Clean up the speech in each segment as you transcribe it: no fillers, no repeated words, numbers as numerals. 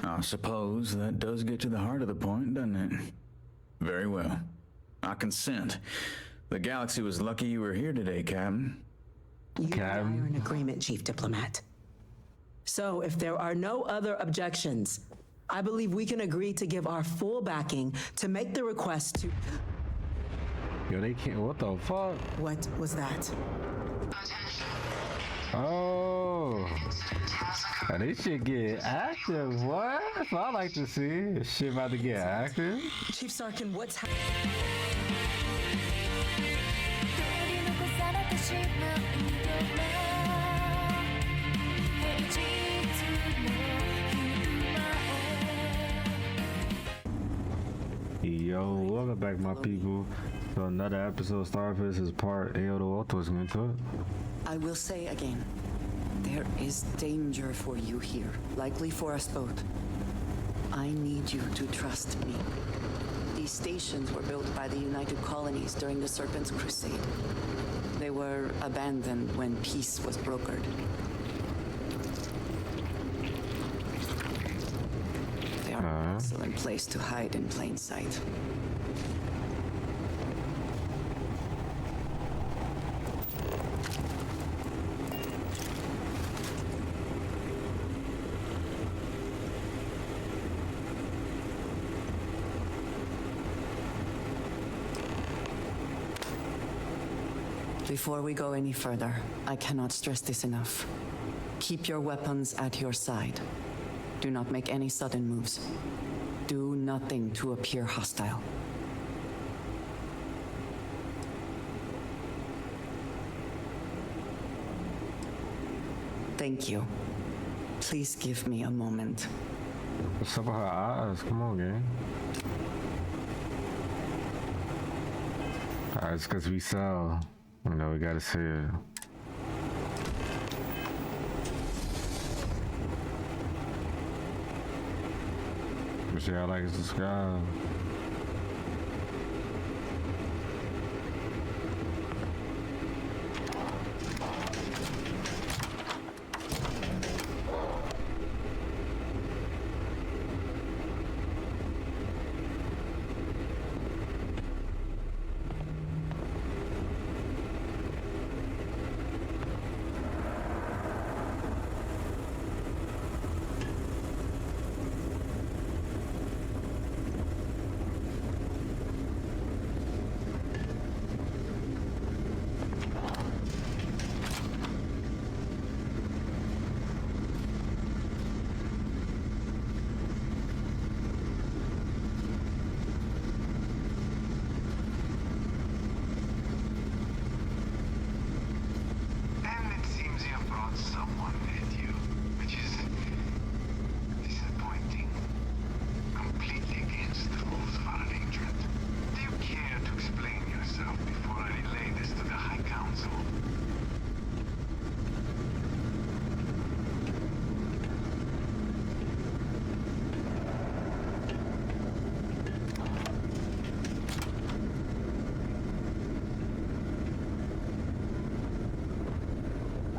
I suppose that does get to the heart of the point, doesn't it? Very well. I consent. The galaxy was lucky you were here today, Captain. You and I are in agreement, Chief Diplomat. So, if there are no other objections, I believe we can agree to give our full backing to make the request to... Yo, they can't. What the fuck? What was that? Oh. And this shit get active. What? That's what I like to see. This shit about to get active. Chief Sarkin, what's happening? Yo, welcome back, my people. So another episode of Starfield. This is part AO to What's into it. I will say again, there is danger for you here, likely for us both. I need you to trust me. These stations were built by the United Colonies during the Serpent's Crusade. They were abandoned when peace was brokered. They are an excellent place to hide in plain sight. Before we go any further, I cannot stress this enough. Keep your weapons at your side. Do not make any sudden moves. Do nothing to appear hostile. Thank you. Please give me a moment. What's up with her eyes? Come on, gang. Alright, it's because we sell. You know, we gotta see it. But yeah, I like to subscribe.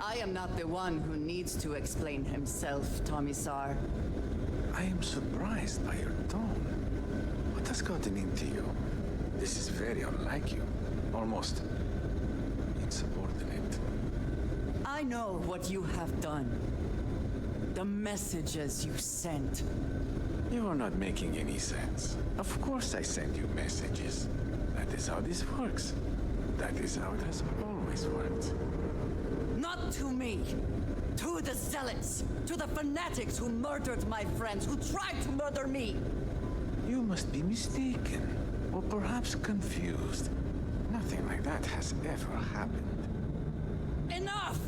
I am not the one who needs to explain himself, Commissar. I am surprised by your tone. What has gotten into you? This is very unlike you. Almost insubordinate. I know what you have done. The messages you sent. You are not making any sense. Of course I send you messages. That is how this works. That is how it has always worked. Not to me. To the zealots. To the fanatics who murdered my friends, who tried to murder me. You must be mistaken. Or perhaps confused. Nothing like that has ever happened. Enough!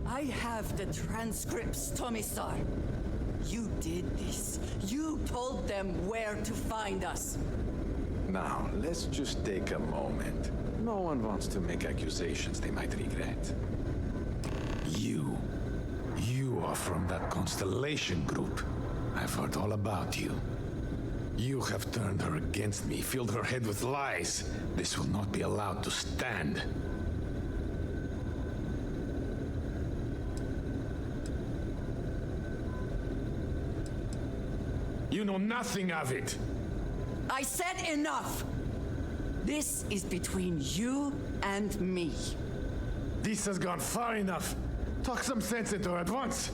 I have the transcripts, Commissar. You did this. You told them where to find us. Now, let's just take a moment. No one wants to make accusations they might regret. You are from that Constellation group. I've heard all about you. You have turned her against me, filled her head with lies. This will not be allowed to stand. You know nothing of it. I said enough! This is between you and me. This has gone far enough. Talk some sense into her at once.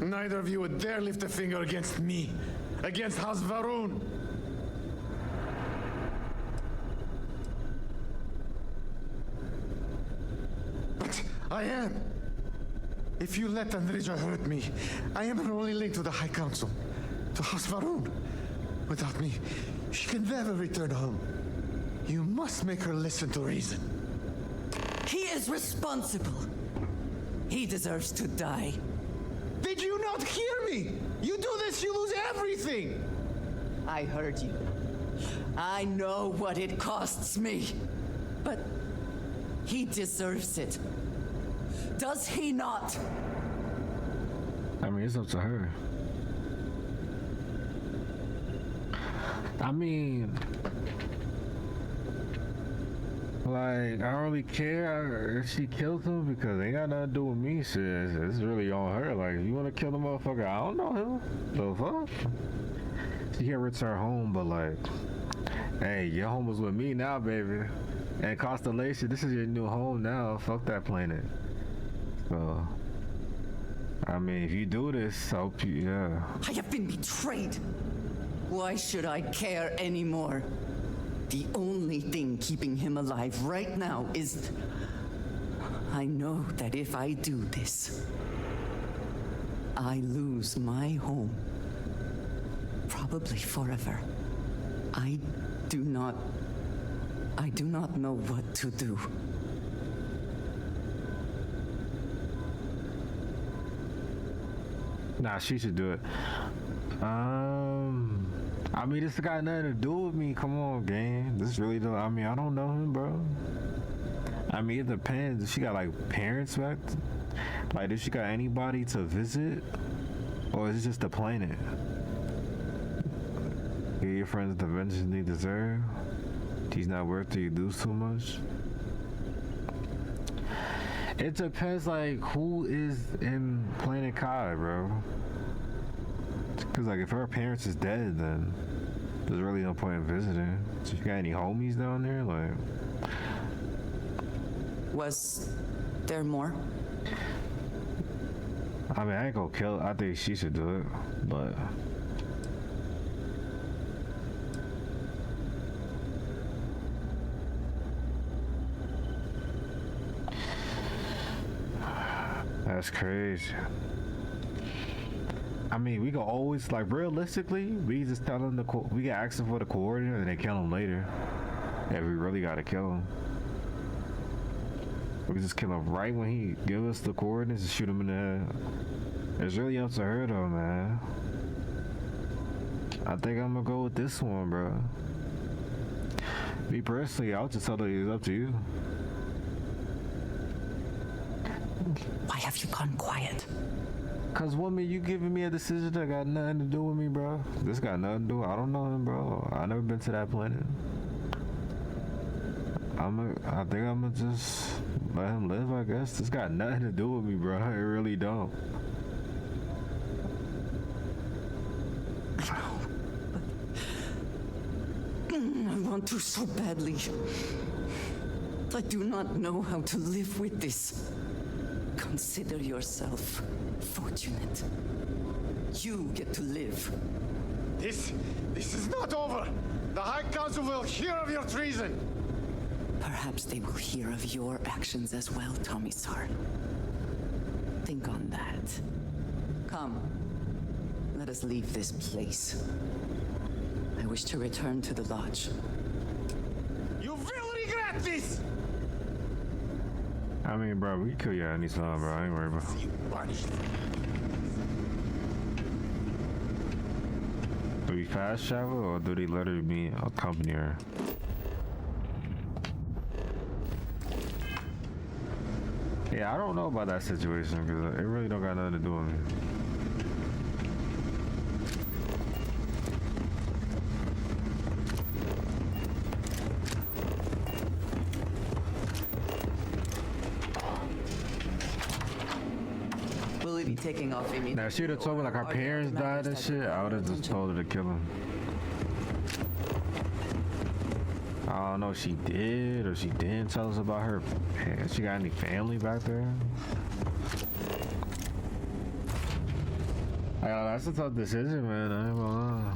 Neither of you would dare lift a finger against me, against House Varun. But I am. If you let Andrija hurt me, I am her only link to the High Council, to House Varun. Without me, she can never return home. You must make her listen to reason. He is responsible. He deserves to die. Did you not hear me? You do this, you lose everything. I heard you. I know what it costs me. But he deserves it. Does he not? I mean, it's up to her. I mean, like, I don't really care if she kills him because it ain't got nothing to do with me. Shit, it's really on her. Like, if you want to kill the motherfucker, I don't know him. The fuck? She can't return home, but like, hey, your home was with me now, baby. And Constellation, this is your new home now. Fuck that planet. So, I mean, if you do this, I hope you, yeah. I have been betrayed. Why should I care anymore? The only thing keeping him alive right now is... I know that if I do this, I lose my home. Probably forever. I do not know what to do. Nah, she should do it. I mean, this got nothing to do with me. Come on, gang. This really don't. I mean, I don't know him, bro. I mean, it depends. If she got like parents back, like, does she got anybody to visit, or is it just the planet? Get your friends the vengeance they deserve. He's not worth it. You lose too much. It depends, like, who is in Planet Kai, bro. Cause like if her parents is dead, then there's really no point in visiting. So you got any homies down there? Like, Was there more? I mean, I ain't gonna kill her. I think she should do it, but that's crazy. I mean, we can always, like, realistically, we can just tell them we can ask them for the coordinate and then kill him later. If we really gotta kill him, we can just kill him right when he give us the coordinates and shoot him in the head. It's really up to her though, man. I think I'm gonna go with this one, bro. Me personally, I'll just tell her it's up to you. Why have you gone quiet? Cause woman, you giving me a decision that got nothing to do with me, bro. This got nothing to do. I don't know him, bro. I never been to that planet. I think I'm gonna just let him live, I guess. This got nothing to do with me, bro. It really don't. I want to so badly. I do not know how to live with this. Consider yourself fortunate. You get to live. This is not over. The High Council will hear of your treason. Perhaps they will hear of your actions as well, Tomisar. Think on that. Come, let us leave this place. I wish to return to the lodge. You will regret this! I mean, bro, we can kill you anytime, bro. I ain't worried about it. You punished. Do we fast travel or do they let her be accompany her? Yeah, I don't know about that situation because it really don't got nothing to do with me. Will it be taking off immediately. Now, if she'd have told me like her parents died and shit, I would have just told her to kill him. I don't know if she did or she didn't tell us about her parents. She got any family back there? That's a tough decision, man. I ain't gonna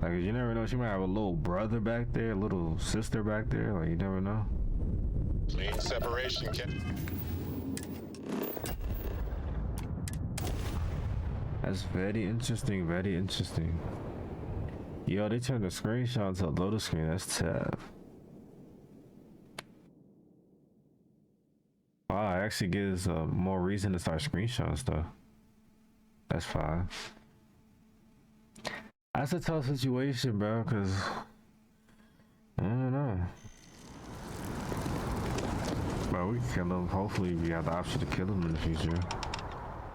lie. Like, you never know. She might have a little brother back there, a little sister back there. Like, you never know. Clean separation can. That's very interesting, very interesting. Yo, they turned the screenshot to a loading screen. That's tough. Wow, it actually gives more reason to start screenshotting stuff. That's fine. That's a tough situation, bro, because I don't know. Bro, we can kill him. Hopefully, we have the option to kill him in the future.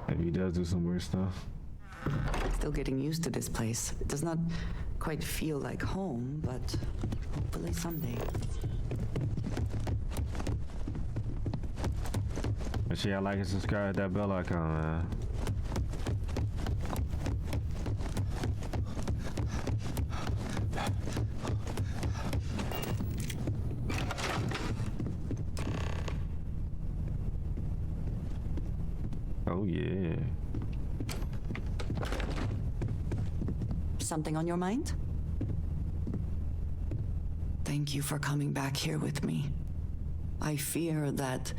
If he does do some weird stuff. Still getting used to this place. It does not quite feel like home, but hopefully someday. Make sure y'all like and subscribe, that bell icon, man. Oh yeah. Something on your mind? Thank you for coming back here with me. I fear that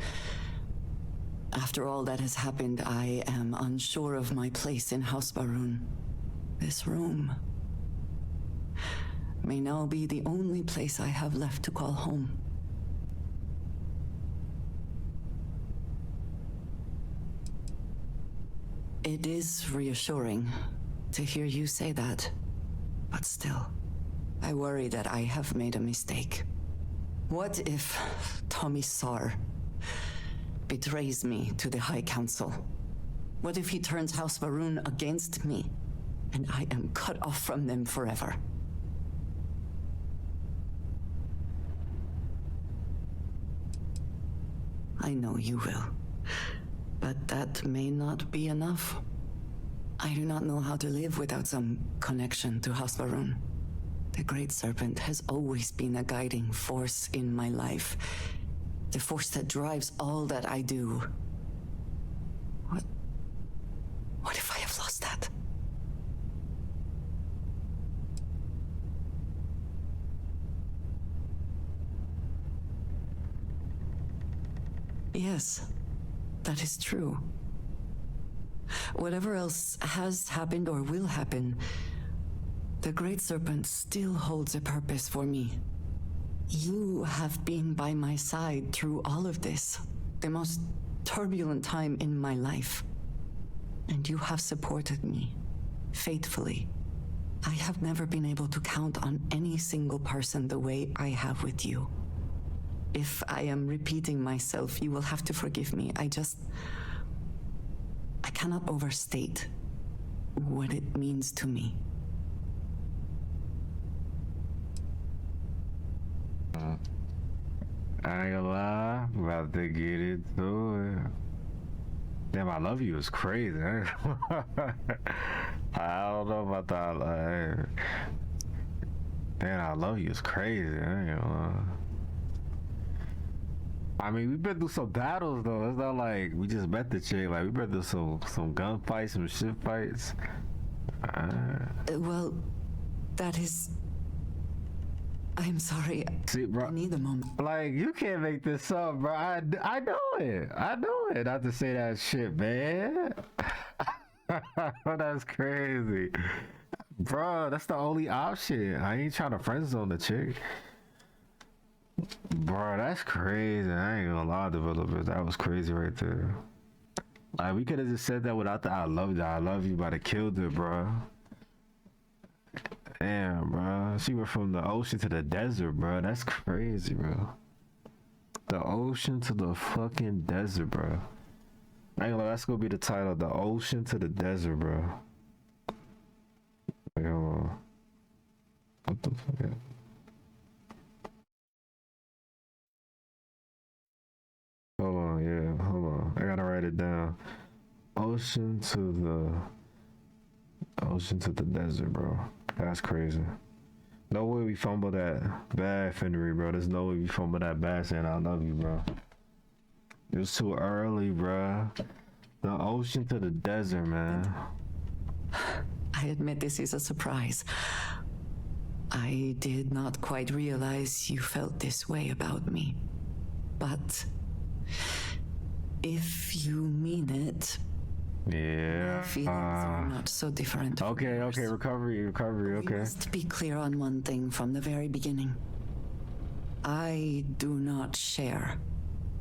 after all that has happened, I am unsure of my place in House Baroon. This room may now be the only place I have left to call home. It is reassuring to hear you say that, but still, I worry that I have made a mistake. What if Tomisar betrays me to the High Council? What if he turns House Baroon against me, and I am cut off from them forever? I know you will, but that may not be enough. I do not know how to live without some connection to House Baroon. The Great Serpent has always been a guiding force in my life. The force that drives all that I do. What if I have lost that? Yes, that is true. Whatever else has happened or will happen, the Great Serpent still holds a purpose for me. You have been by my side through all of this, the most turbulent time in my life. And you have supported me, faithfully. I have never been able to count on any single person the way I have with you. If I am repeating myself, you will have to forgive me. I cannot overstate what it means to me. I ain't gonna lie, I'm about to get into it. Damn, I love you is crazy. I don't know about that. Like, damn, I love you is crazy. I ain't gonna lie. I mean, we've been through some battles though. It's not like we just met the chick. Like, we've been through some gunfights, some shit fights. Well, that is... I'm sorry. See, bro, I need a moment. like, you can't make this up, bro. I know it. I know it. Not to say that shit, man. That's crazy. Bro, that's the only option. I ain't trying to friend zone the chick. Bro, that's crazy. I ain't gonna lie, developers. That was crazy right there. Like, we could have just said that without the I love you, but it killed it, bro. Damn, bro. She went from the ocean to the desert, bro. That's crazy, bro. The ocean to the fucking desert, bro. I ain't gonna lie, that's gonna be the title. The ocean to the desert, bro. Wait, hold on. What the fuck? Hold on, yeah. Hold ocean to the desert, bro. That's crazy. No way we fumble that bad, Fendery, bro. There's no way we fumble that bad saying I love you, bro. It was too early, bro. The ocean to the desert, man. I admit this is a surprise. I did not quite realize you felt this way about me. But if you mean it, Yeah. my feelings are not so different. from Okay, yours. recovery, We okay. must be clear on one thing from the very beginning. I do not share.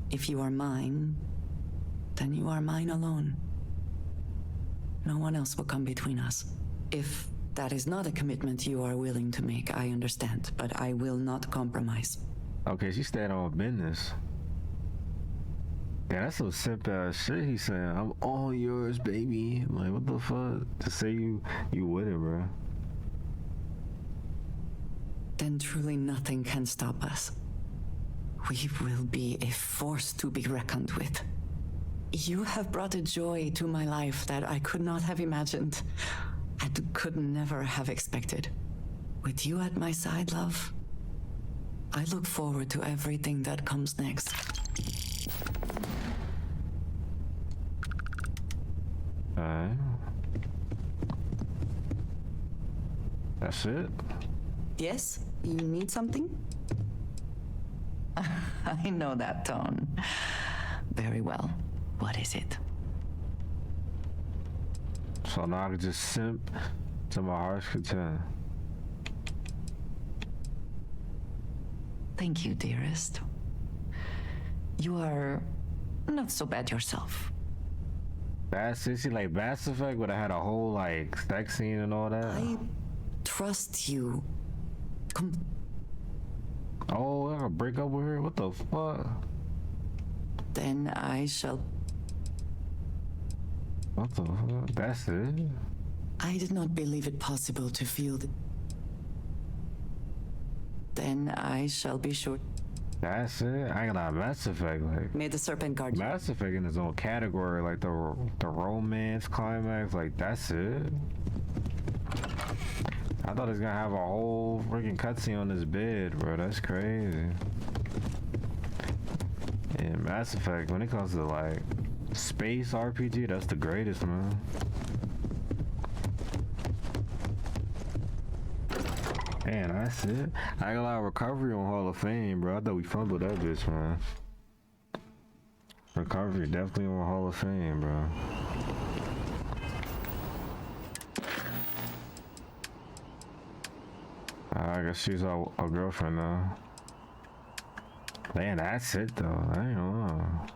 If you are mine, then you are mine alone. No one else will come between us. If that is not a commitment you are willing to make, I understand, but I will not compromise. Okay, she stayed on business. Yeah, that's some simple ass shit he's saying. I'm all yours, baby. I'm like, what the fuck? To say you with it, bro. Then truly nothing can stop us. We will be a force to be reckoned with. You have brought a joy to my life that I could not have imagined and could never have expected. With you at my side, love, I look forward to everything that comes next. Alright. That's it? Yes? You need something? I know that tone. Very well. What is it? So now I can just simp to my heart's content. Thank you, dearest. You are not so bad yourself. That's it. Like Mass Effect would have had a whole like sex scene and all that. I trust you. Oh, I gotta break up with her? What the fuck? Then I shall. What the fuck? That's it? I did not believe it possible to feel that. Then I shall be sure. That's it? I ain't gonna lie, Mass Effect, like May the serpent guard you. Mass Effect in its own category, like the romance climax, like that's it. I thought it was gonna have a whole freaking cutscene on this bed, bro. That's crazy. Yeah, Mass Effect, when it comes to like space RPG, that's the greatest, man. Man, that's it. I got a lot of recovery on Hall of Fame, bro. I thought we fumbled that bitch, man. Recovery definitely on Hall of Fame, bro. I guess she's our girlfriend now. Man, that's it though. I ain't gonna lie.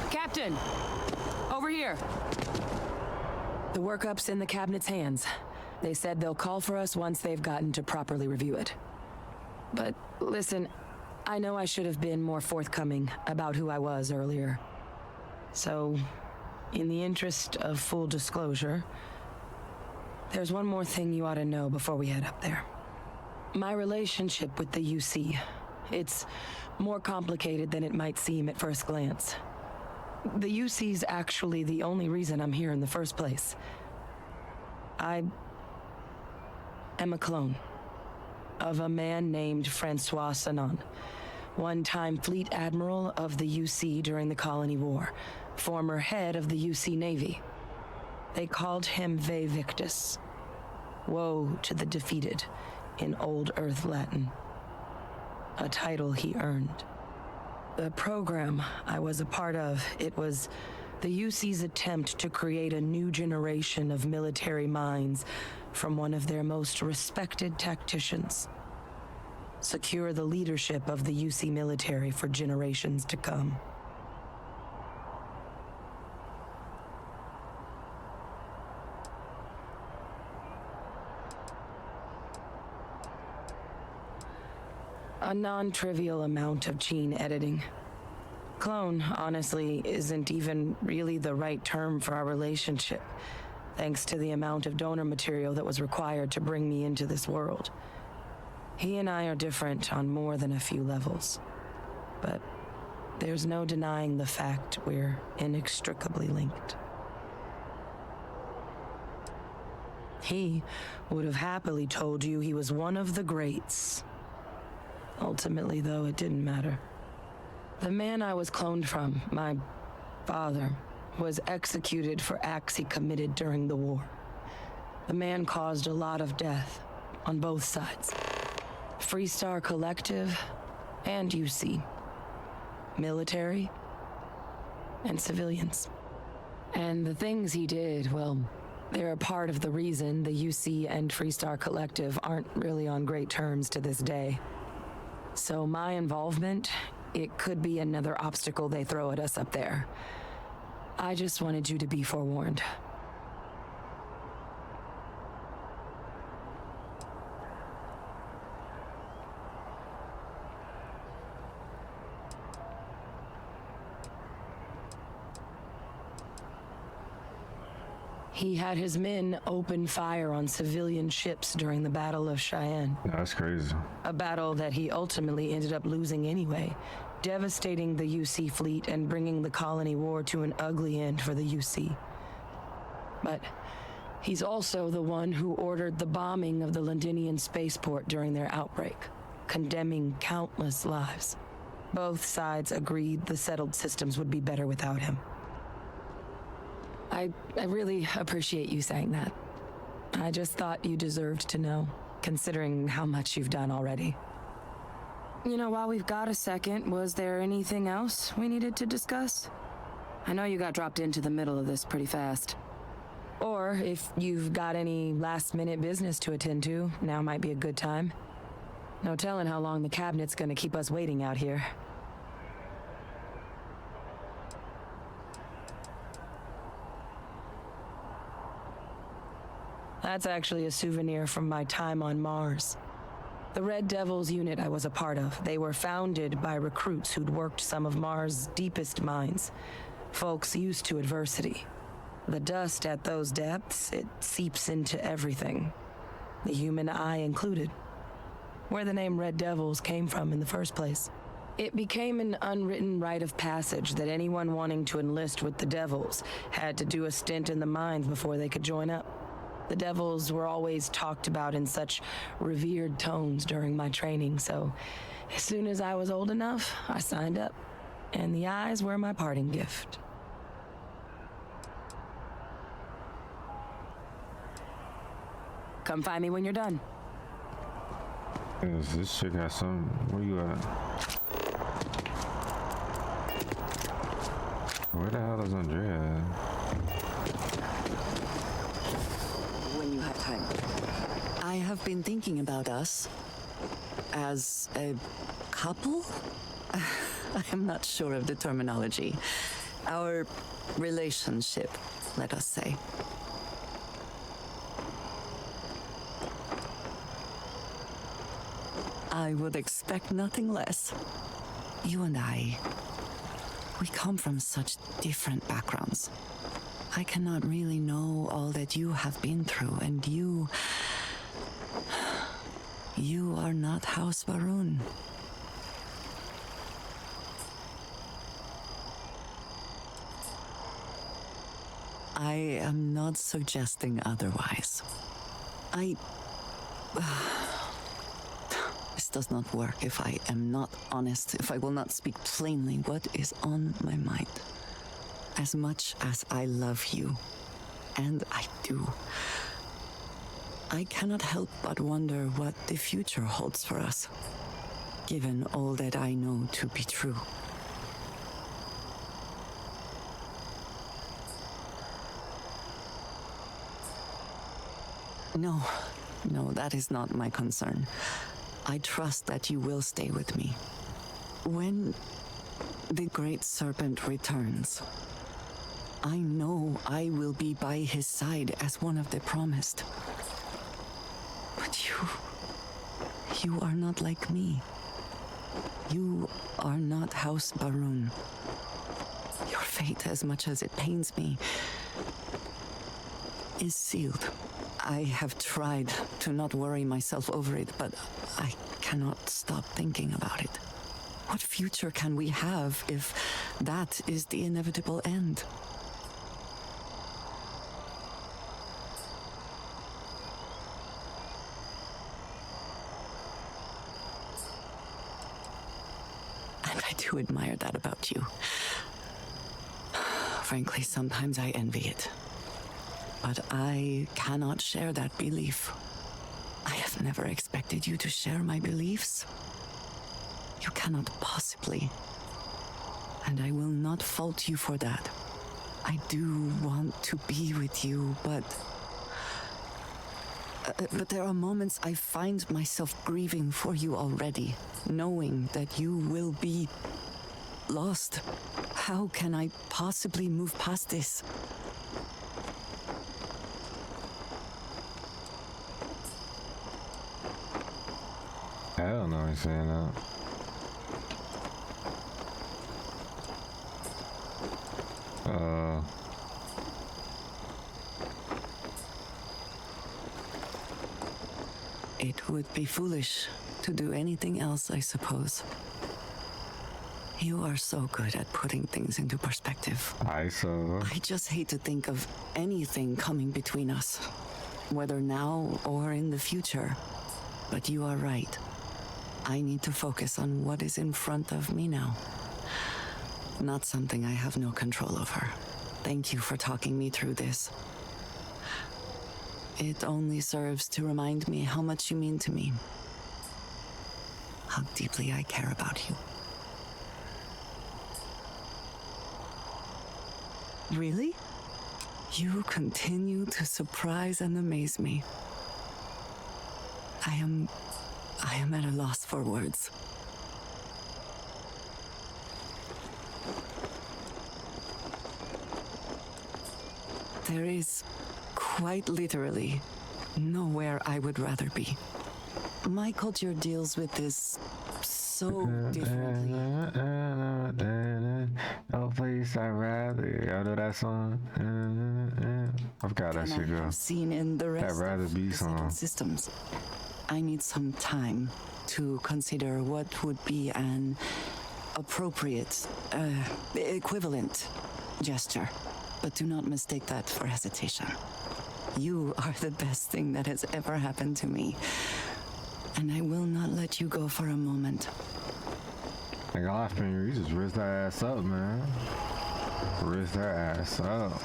Captain! Over here! The workup's in the cabinet's hands. They said they'll call for us once they've gotten to properly review it. But listen, I know I should have been more forthcoming about who I was earlier. So, in the interest of full disclosure, there's one more thing you ought to know before we head up there. My relationship with the UC, it's more complicated than it might seem at first glance. The UC's actually the only reason I'm here in the first place. I am a clone of a man named Francois Sanon, one-time fleet admiral of the UC during the Colony War, former head of the UC Navy. They called him Ve Victus, woe to the defeated, in Old Earth Latin, a title he earned. The program I was a part of, it was the UC's attempt to create a new generation of military minds from one of their most respected tacticians. Secure the leadership of the UC military for generations to come. A non-trivial amount of gene editing. Clone, honestly, isn't even really the right term for our relationship, thanks to the amount of donor material that was required to bring me into this world. He and I are different on more than a few levels, but there's no denying the fact we're inextricably linked. He would have happily told you he was one of the greats. Ultimately, though, it didn't matter. The man I was cloned from, my father, was executed for acts he committed during the war. The man caused a lot of death on both sides. Freestar Collective and UC. Military and civilians. And the things he did, well, they're a part of the reason the UC and Freestar Collective aren't really on great terms to this day. So my involvement, it could be another obstacle they throw at us up there. I just wanted you to be forewarned. He had his men open fire on civilian ships during the Battle of Cheyenne. That's crazy. A battle that he ultimately ended up losing anyway, devastating the UC fleet and bringing the colony war to an ugly end for the UC. But he's also the one who ordered the bombing of the Londinian spaceport during their outbreak, condemning countless lives. Both sides agreed the settled systems would be better without him. I really appreciate you saying that. I just thought you deserved to know, considering how much you've done already. You know, while we've got a second, was there anything else we needed to discuss? I know you got dropped into the middle of this pretty fast. Or if you've got any last-minute business to attend to, now might be a good time. No telling how long the cabinet's gonna keep us waiting out here. That's actually a souvenir from my time on Mars. The Red Devils unit I was a part of, they were founded by recruits who'd worked some of Mars' deepest mines. Folks used to adversity. The dust at those depths, it seeps into everything. The human eye included. Where the name Red Devils came from in the first place. It became an unwritten rite of passage that anyone wanting to enlist with the Devils had to do a stint in the mines before they could join up. The Devils were always talked about in such revered tones during my training, so as soon as I was old enough, I signed up. And the eyes were my parting gift. Come find me when you're done. This shit got some. Where you at? Where the hell is Andrea? When you have time. I have been thinking about us as a couple? I am not sure of the terminology. Our relationship, let us say. I would expect nothing less. You and I, we come from such different backgrounds. I cannot really know all that you have been through, and you are not House Varun. I am not suggesting otherwise. This does not work if I am not honest, if I will not speak plainly what is on my mind. As much as I love you, and I do, I cannot help but wonder what the future holds for us, given all that I know to be true. No, that is not my concern. I trust that you will stay with me. When the Great Serpent returns, I know I will be by his side as one of the promised. But you are not like me. You are not House Baroon. Your fate, as much as it pains me, is sealed. I have tried to not worry myself over it, but I cannot stop thinking about it. What future can we have if that is the inevitable end? And I do admire that about you. Frankly, sometimes I envy it. But I cannot share that belief. I have never expected you to share my beliefs. You cannot possibly. And I will not fault you for that. I do want to be with you, but there are moments I find myself grieving for you already, knowing that you will be lost. How can I possibly move past this? I don't know he's saying that. It would be foolish to do anything else, I suppose. You are so good at putting things into perspective. I just hate to think of anything coming between us, whether now or in the future. But you are right. I need to focus on what is in front of me now. Not something I have no control over. Thank you for talking me through this. It only serves to remind me how much you mean to me. How deeply I care about you. Really? You continue to surprise and amaze me. I am at a loss for words. There is, quite literally, nowhere I would rather be. My culture deals with this so differently. No place I'd rather. Y'all know that song? I forgot that shit, girl. Seen in the rest That rather of be the song. second systems. I need some time to consider what would be an appropriate, equivalent gesture. But do not mistake that for hesitation. You are the best thing that has ever happened to me. And I will not let you go for a moment. Nigga, last finger, you just wrist that ass up, man. Wrist that ass up.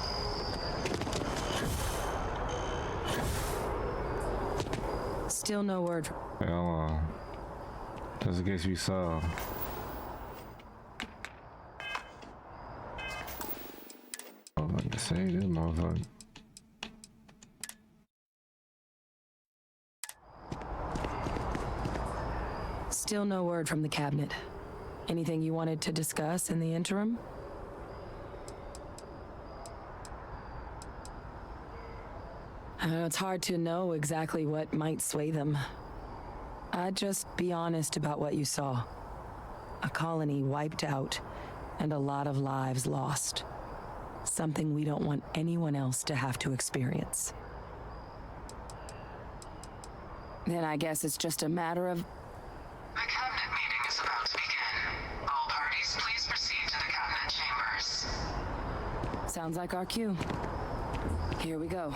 Still no word. Hell, just in case we saw. I was about to say this motherfucker. Still no word from the cabinet. Anything you wanted to discuss in the interim? It's hard to know exactly what might sway them. I'd just be honest about what you saw. A colony wiped out, and a lot of lives lost. Something we don't want anyone else to have to experience. Then I guess it's just a matter of... The cabinet meeting is about to begin. All parties, please proceed to the cabinet chambers. Sounds like our cue. Here we go.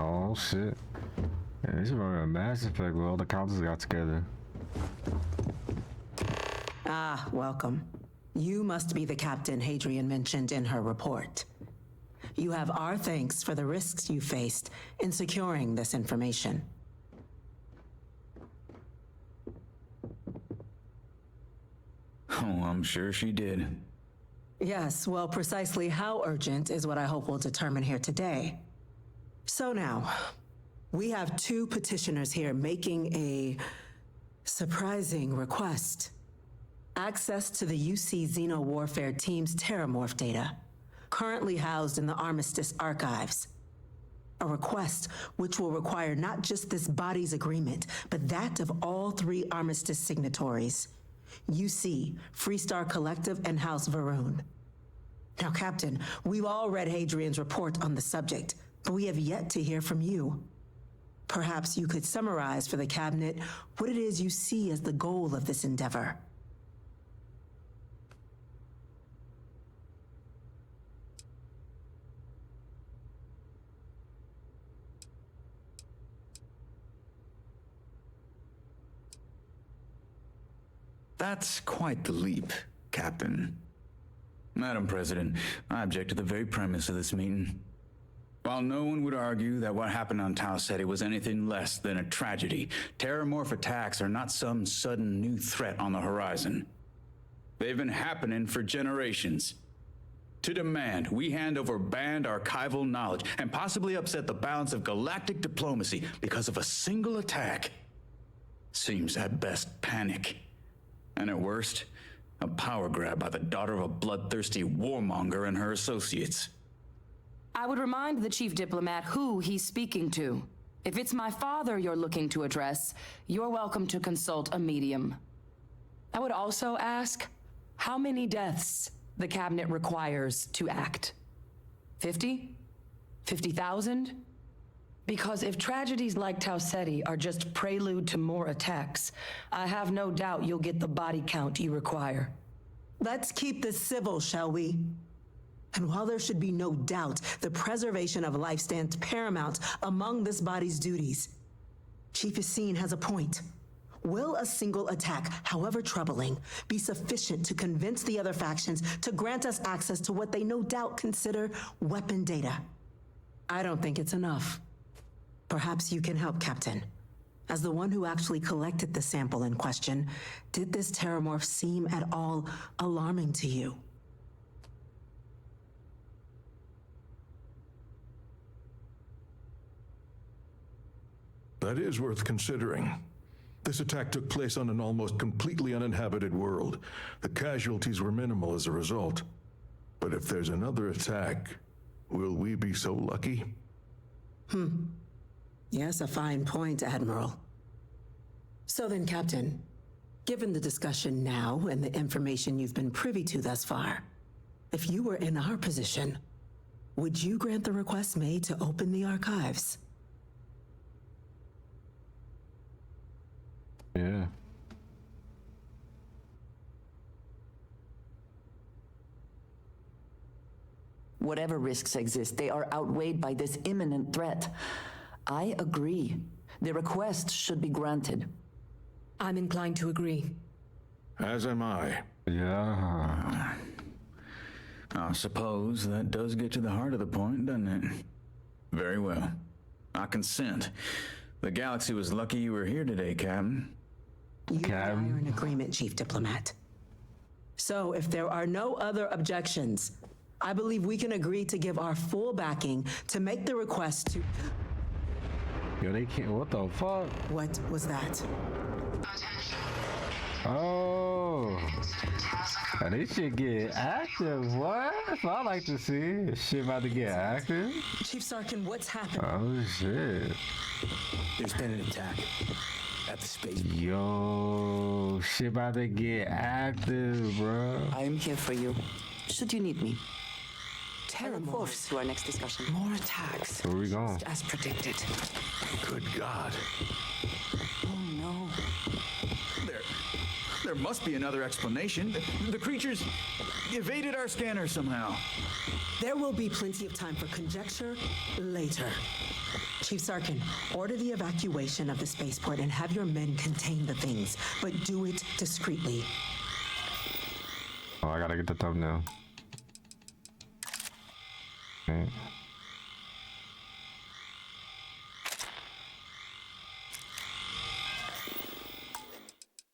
Oh shit. Yeah, this is running a Mass Effect where all the councils got together. Ah, welcome. You must be the captain Hadrian mentioned in her report. You have our thanks for the risks you faced in securing this information. Oh, I'm sure she did. Yes, well, precisely how urgent is what I hope we'll determine here today. So now, we have two petitioners here making a surprising request. Access to the UC Xeno Warfare Team's Terramorph data, currently housed in the Armistice archives. A request which will require not just this body's agreement, but that of all three Armistice signatories. UC, Freestar Collective, and House Varun. Now, Captain, we've all read Hadrian's report on the subject, but we have yet to hear from you. Perhaps you could summarize for the Cabinet what it is you see as the goal of this endeavor. That's quite the leap, Captain. Madam President, I object to the very premise of this meeting. While no one would argue that what happened on Tau Ceti was anything less than a tragedy, terramorph attacks are not some sudden new threat on the horizon. They've been happening for generations. To demand we hand over banned archival knowledge and possibly upset the balance of galactic diplomacy because of a single attack seems at best panic. And at worst, a power grab by the daughter of a bloodthirsty warmonger and her associates. I would remind the chief diplomat who he's speaking to. If it's my father you're looking to address, you're welcome to consult a medium. I would also ask how many deaths the Cabinet requires to act. 50? 50,000? Because if tragedies like Tau Ceti are just prelude to more attacks, I have no doubt you'll get the body count you require. Let's keep this civil, shall we? And while there should be no doubt the preservation of life stands paramount among this body's duties, Chief Yassine has a point. Will a single attack, however troubling, be sufficient to convince the other factions to grant us access to what they no doubt consider weapon data? I don't think it's enough. Perhaps you can help, Captain. As the one who actually collected the sample in question, did this terramorph seem at all alarming to you? That is worth considering. This attack took place on an almost completely uninhabited world. The casualties were minimal as a result. But if there's another attack, will we be so lucky? Yes, a fine point, Admiral. So then, Captain, given the discussion now and the information you've been privy to thus far, if you were in our position, would you grant the request made to open the archives? Yeah. Whatever risks exist, they are outweighed by this imminent threat. I agree. The request should be granted. I'm inclined to agree. As am I. Yeah. I suppose that does get to the heart of the point, doesn't it? Very well. I consent. The galaxy was lucky you were here today, Captain. You and I are in agreement, Chief Diplomat. So, if there are no other objections, I believe we can agree to give our full backing to make the request to... Yo, they can't. What the fuck? What was that? Attention. Oh. Incident has Now, occurred. this shit get active. What? That's what I like to see. This shit about to get active. Chief Sarkin, what's happened? Oh shit. There's been an attack at the space. Yo, shit about to get active, bro. I am here for you, should you need me. I look forward Terramorphs. to our next discussion. More attacks. Where we going? As predicted. Good God. Oh no. There must be another explanation. The creatures evaded our scanner somehow. There will be plenty of time for conjecture later. Chief Sarkin, order the evacuation of the spaceport and have your men contain the things, but do it discreetly. Oh, I gotta get the thumbnail. Okay.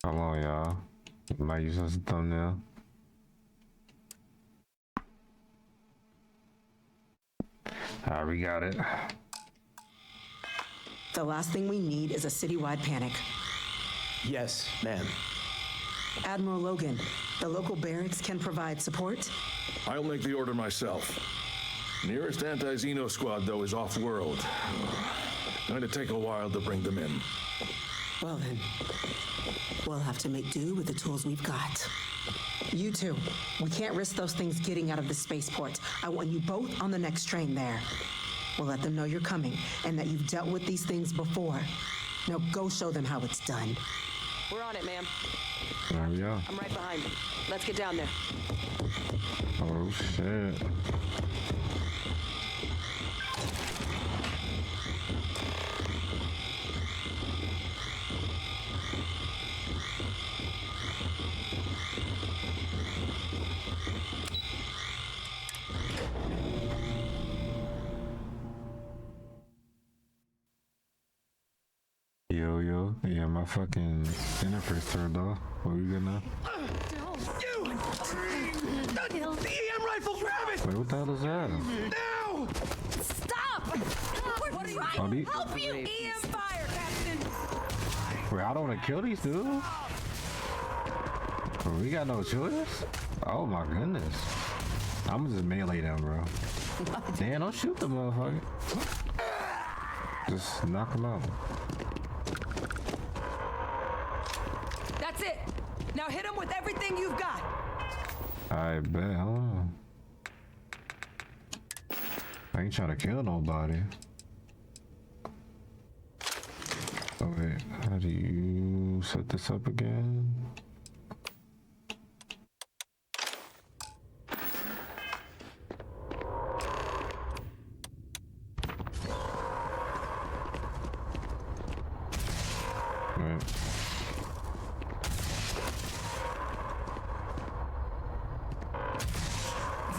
Come on, y'all. Might use this as a thumbnail. Alright, we got it. The last thing we need is a citywide panic. Yes, ma'am. Admiral Logan, the local barracks can provide support? I'll make the order myself. Nearest anti-Xeno squad, though, is off-world. Going to take a while to bring them in. Well then, we'll have to make do with the tools we've got. You two, we can't risk those things getting out of the spaceport. I want you both on the next train there. We'll let them know you're coming and that you've dealt with these things before. Now go show them how it's done. We're on it, ma'am. There we go. I'm right behind. Let's get down there. Oh shit. Yo, yeah, my fucking interface turned off. What we good now? You! The EM rifle, grab it! Wait, what the hell is that? Now! Stop! We're trying Oh, to help you! EM fire, Captain! Wait, I don't want to kill these dudes? We got no choice? Oh my goodness. I'm just melee them, bro. Damn, don't shoot the motherfucker. Just knock them out. That's it! Now hit him with everything you've got! I bet, I don't know. I ain't trying to kill nobody. Oh wait, how do you set this up again? Right.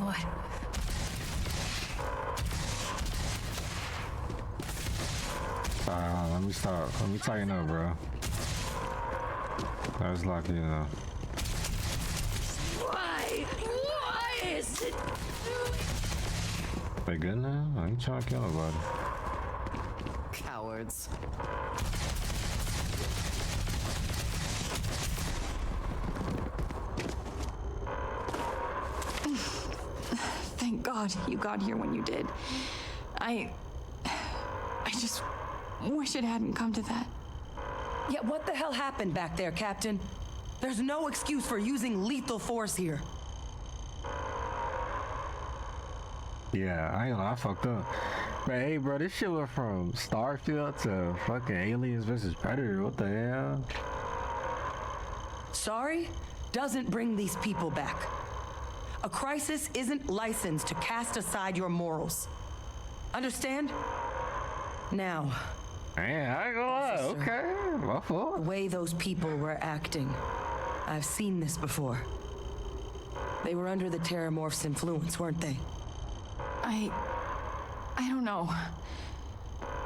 What? Let me stop. Let me tighten up, bro. I was lucky, you know. Why? Why is it doing? They good now? I ain't trying to kill nobody. Cowards. Thank God you got here when you did. I just wish it hadn't come to that. Yeah, what the hell happened back there, Captain? There's no excuse for using lethal force here. Yeah, I ain't gonna lie, I fucked up. But hey, bro, this shit went from Starfield to fucking Aliens vs. Predator. What the hell? Sorry doesn't bring these people back. A crisis isn't licensed to cast aside your morals. Understand? Now, Man, I ain't gonna lie. Okay, my fault. the way those people were acting, I've seen this before. They were under the Terramorph's influence, weren't they? I don't know.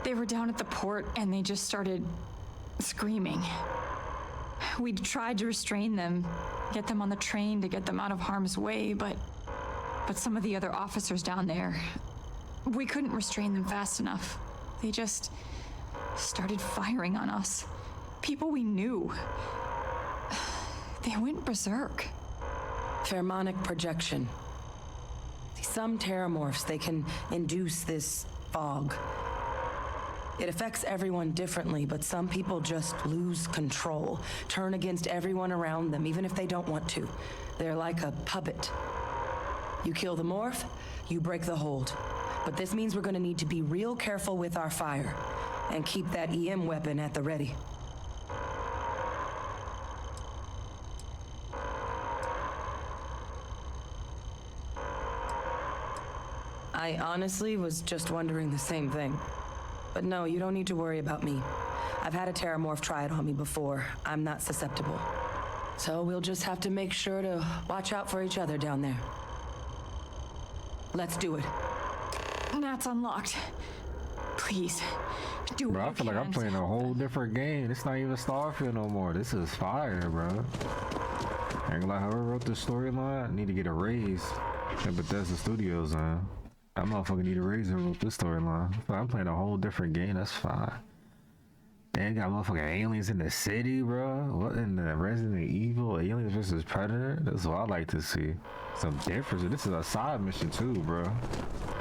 They were down at the port and they just started screaming. We tried to restrain them, get them on the train to get them out of harm's way, but some of the other officers down there, we couldn't restrain them fast enough. They just started firing on us. People we knew. They went berserk. Pheromonic projection. Some Terramorphs, they can induce this fog. It affects everyone differently, but some people just lose control, turn against everyone around them, even if they don't want to. They're like a puppet. You kill the morph, you break the hold. But this means we're gonna need to be real careful with our fire and keep that EM weapon at the ready. I honestly was just wondering the same thing. But no, you don't need to worry about me. I've had a Terramorph try it on me before. I'm not susceptible. So we'll just have to make sure to watch out for each other down there. Let's do it. That's unlocked. Please, do Bro, what I you feel like I'm can playing to a help whole them. different game. It's not even Starfield no more. This is fire, bro. Ain't gonna lie, whoever wrote this storyline need to get a raise at Bethesda Studios, man. That motherfucker need a raise who wrote this storyline. I'm playing a whole different game. That's fine. They got motherfucking aliens in the city, bro. What in the Resident Evil? Aliens versus Predator? That's what I like to see. Some difference. This is a side mission too, bro.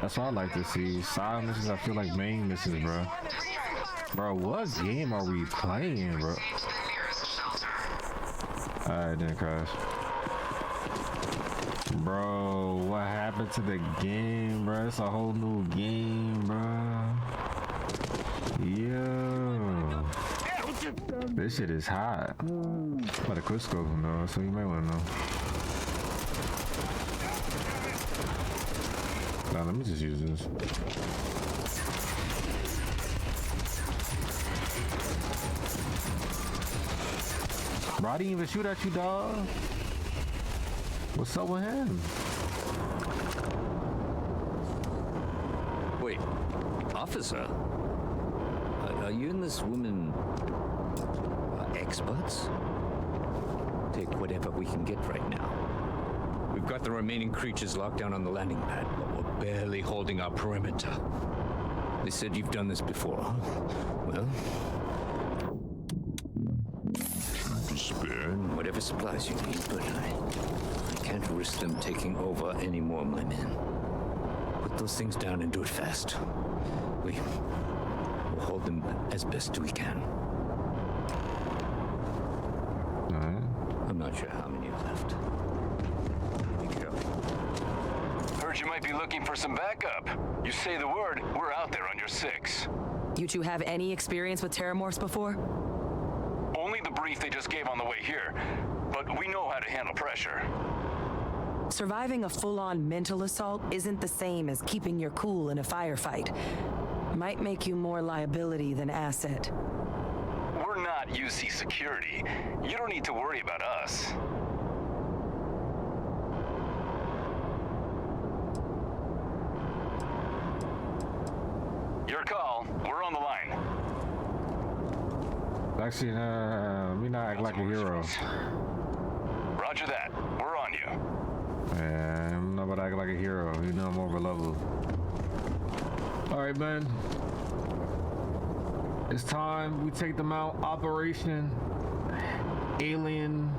That's what I like to see. Side missions, I feel like main missions, bro. Bro, what game are we playing, bro? Alright then, crash. Bro, what happened to the game, bro? It's a whole new game, bro. Yo. This shit is hot. But the quick scope, though, so you might want to know. Nah, let me just use this. Bro, I didn't even shoot at you, dog. What's up with him? Wait, officer? Are you and this woman experts? Take whatever we can get right now. We've got the remaining creatures locked down on the landing pad, but we're barely holding our perimeter. They said you've done this before. Well, spare whatever supplies you need, but I can't risk them taking over any more of my men. Put those things down and do it fast. We'll hold them as best we can. I'm not sure how many are left. Be careful. Heard you might be looking for some backup. You say the word, we're out there on your 6. You two have any experience with terramorphs before? Only the brief they just gave on the way here, but we know how to handle pressure. Surviving a full-on mental assault isn't the same as keeping your cool in a firefight. Might make you more liability than asset. We're not UC security. You don't need to worry about us. Your call. We're on the line. Actually, me not act like a hero. Roger that. We're on you. Yeah, I'm not about to act like a hero. You know I'm over level. Alright, man. It's time we take them out. Operation Alien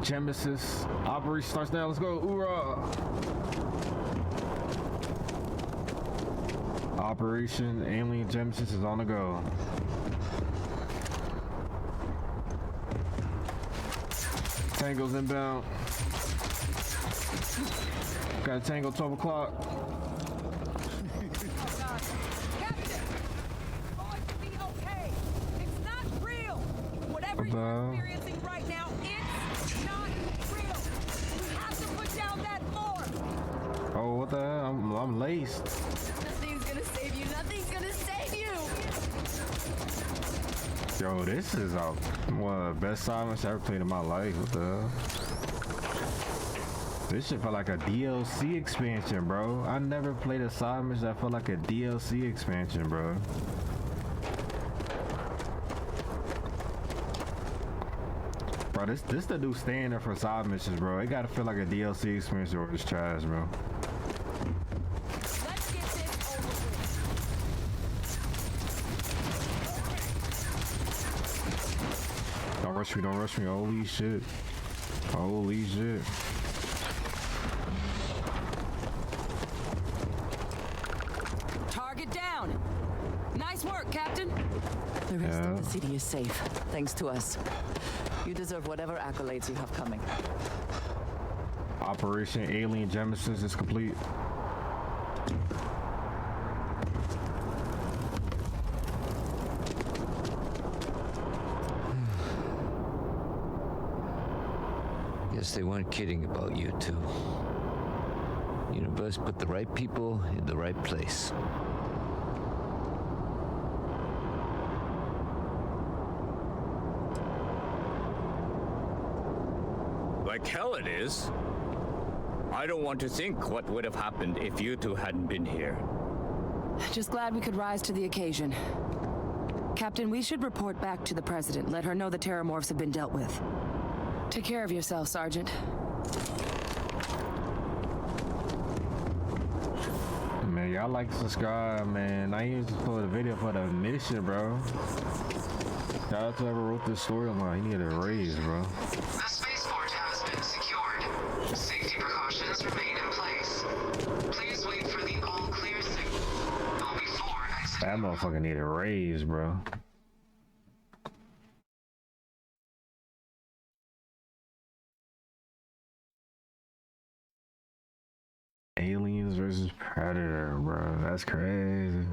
Genesis. Operation starts now. Let's go. Hoorah! Operation Alien Genesis is on the go. Tango's inbound. Got a tango 12 o'clock. You're experiencing right now, it's not real. We have to put down that form. Oh, what the hell? I'm laced. Nothing's gonna save you. Nothing's gonna save you. Yo, this is one of the best silence I ever played in my life. What the hell? This shit felt like a DLC expansion, bro. I never played a side mission that felt like a DLC expansion, bro. Bro, this the new standard for side missions, bro. It gotta feel like a DLC experience or it's trash, bro. Let's get this over with. Don't rush me, don't rush me. Holy shit. Holy shit. Target down. Nice work, Captain. The rest of the city is safe, thanks to us. You deserve whatever accolades you have coming. Operation Alien Genesis is complete. Guess they weren't kidding about you two. Universe put the right people in the right place. Like hell it is. I don't want to think what would have happened if you two hadn't been here. Just glad we could rise to the occasion. Captain, we should report back to the President. Let her know the terramorphs have been dealt with. Take care of yourself, Man, y'all like, subscribe, man. I used to put a video for the mission, bro. Shout out to whoever wrote this story. I'm like, he needed a raise, bro. The spaceport has been secured. Safety precautions remain in place. Please wait for the all-clear signal before exiting. That motherfucker needed a raise, bro. Aliens versus Predator, bro. That's crazy.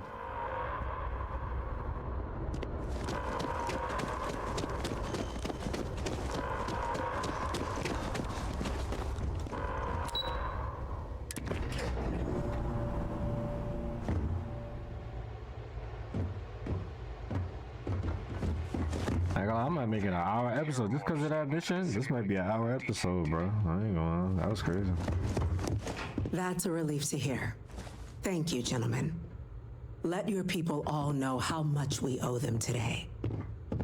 I might make it an hour episode just because of that mission. This might be an hour episode, bro. I ain't gonna. That was crazy. That's a relief to hear. Thank you, gentlemen. Let your people all know how much we owe them today.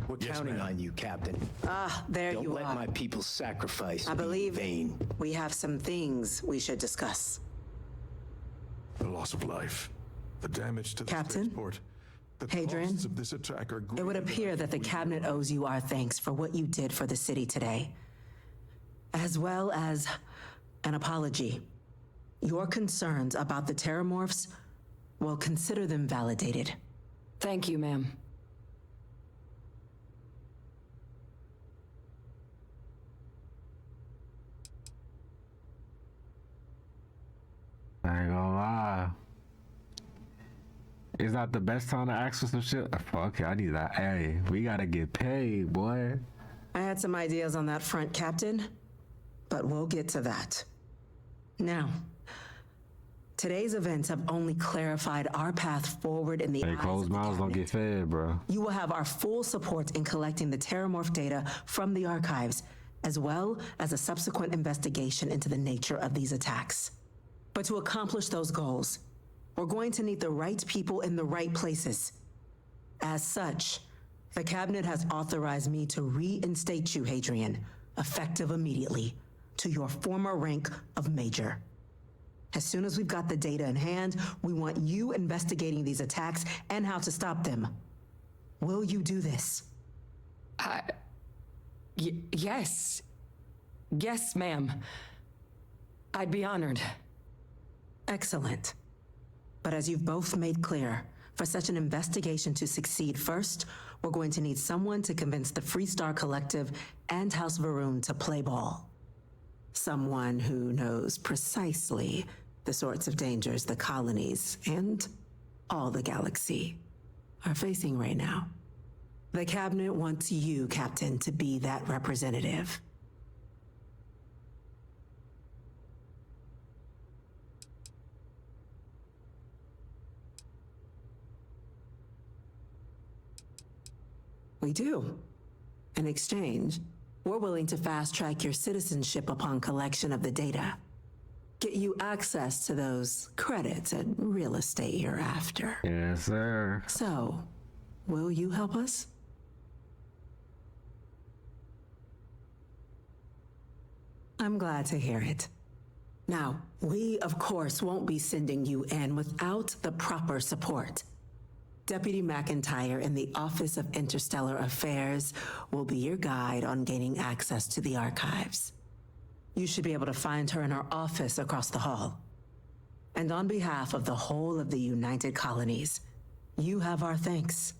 We're counting on you, Captain. Ah, there Don't you let are. my people's sacrifice I be believe vain. we have some things we should discuss. The loss of life, the damage to the Captain? spaceport, the Hadrian, costs of this attack are it would appear that the cabinet owes you our thanks for what you did for the city today, as well as an apology. Your concerns about the terramorphs, well, consider them validated. Thank you, ma'am. I ain't gonna lie. Is that the best time to ask for some shit? Fuck it, I need that. Hey, we gotta get paid, boy. I had some ideas on that front, Captain, but we'll get to that. Now, today's events have only clarified our path forward in the Hey, eyes closed of the mouths don't cabinet. get fed, bro. You will have our full support in collecting the terramorph data from the archives, as well as a subsequent investigation into the nature of these attacks. But to accomplish those goals, we're going to need the right people in the right places. As such, the cabinet has authorized me to reinstate you, Hadrian, effective immediately, to your former rank of Major. As soon as we've got the data in hand, we want you investigating these attacks and how to stop them. Will you do this? Yes. Yes, ma'am. I'd be honored. Excellent. But as you've both made clear, for such an investigation to succeed, first, we're going to need someone to convince the Freestar Collective and House Varun to play ball. Someone who knows precisely the sorts of dangers the colonies and all the galaxy are facing right now. The cabinet wants you, Captain, to be that representative. We do. In exchange, we're willing to fast-track your citizenship upon collection of the data. Get you access to those credits and real estate you're after. Yes, sir. So, will you help us? I'm glad to hear it. Now, we, of course, won't be sending you in without the proper support. Deputy McIntyre in the Office of Interstellar Affairs will be your guide on gaining access to the archives. You should be able to find her in her office across the hall. And on behalf of the whole of the United Colonies, you have our thanks.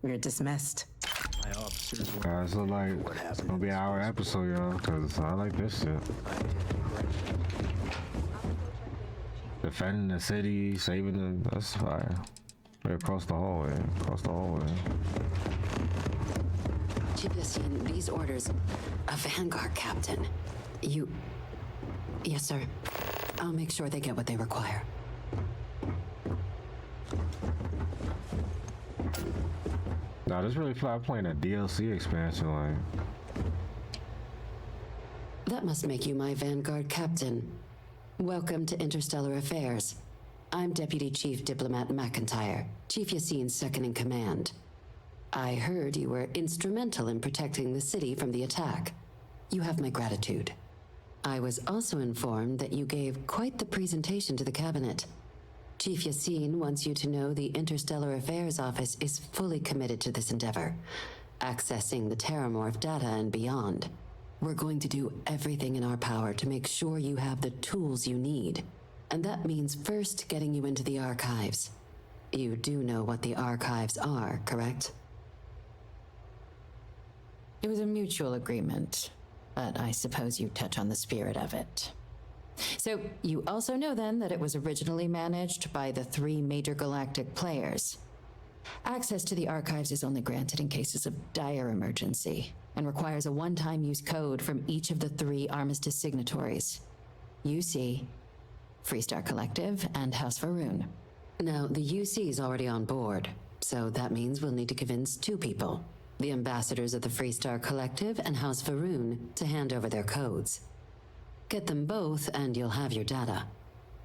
You're dismissed. My officers Guys, look like it's gonna be an hour episode, y'all, because I like this shit. Defending the city, saving the. That's fire. Right across the hallway. Across the hallway. Chipyasin, these orders. A Vanguard captain. You. Yes, sir. I'll make sure they get what they require. Nah, this really fly playing a DLC expansion, like. That must make you my Vanguard captain. Welcome to Interstellar Affairs. I'm Deputy Chief Diplomat McIntyre, Chief Yassine's second in command. I heard you were instrumental in protecting the city from the attack. You have my gratitude. I was also informed that you gave quite the presentation to the cabinet. Chief Yassine wants you to know the Interstellar Affairs Office is fully committed to this endeavor, accessing the Terramorph data and beyond. We're going to do everything in our power to make sure you have the tools you need. And that means first getting you into the archives. You do know what the archives are, correct? It was a mutual agreement, but I suppose you touch on the spirit of it. So, you also know then that it was originally managed by the 3 major galactic players. Access to the archives is only granted in cases of dire emergency, and requires a one-time use code from each of the 3 Armistice signatories. UC, Freestar Collective, and House Faroon. Now, the UC is already on board, so that means we'll need to convince 2 people. The ambassadors of the Freestar Collective and House Faroon to hand over their codes. Get them both and you'll have your data.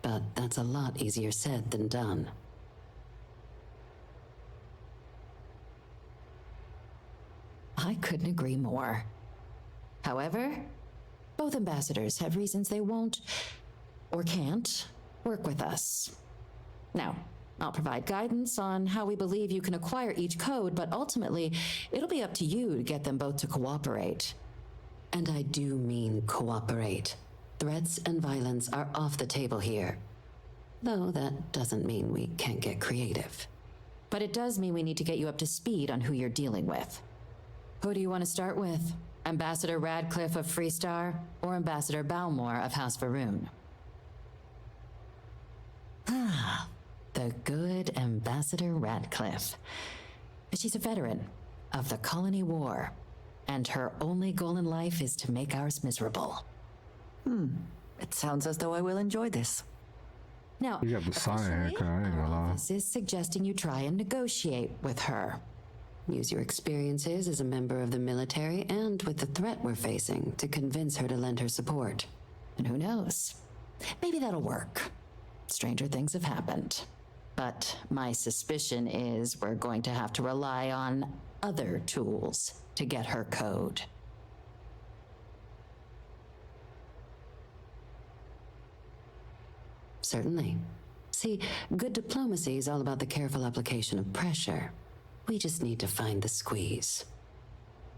But that's a lot easier said than done. I couldn't agree more. However, both ambassadors have reasons they won't, or can't, work with us. Now, I'll provide guidance on how we believe you can acquire each code, but ultimately, it'll be up to you to get them both to cooperate. And I do mean cooperate. Threats and violence are off the table here. Though that doesn't mean we can't get creative. But it does mean we need to get you up to speed on who you're dealing with. Who do you want to start with? Ambassador Radcliffe of Freestar, or Ambassador Balmore of House Faroon? Ah, the good Ambassador Radcliffe. She's a veteran of the Colony War, and her only goal in life is to make ours miserable. It sounds as though I will enjoy this. Now, You got the sign haircut, I ain't gonna lie. this is suggesting you try and negotiate with her. Use your experiences as a member of the military and with the threat we're facing to convince her to lend her support. And who knows? Maybe that'll work. Stranger things have happened. But my suspicion is we're going to have to rely on other tools to get her code. Certainly. See, good diplomacy is all about the careful application of pressure. We just need to find the squeeze.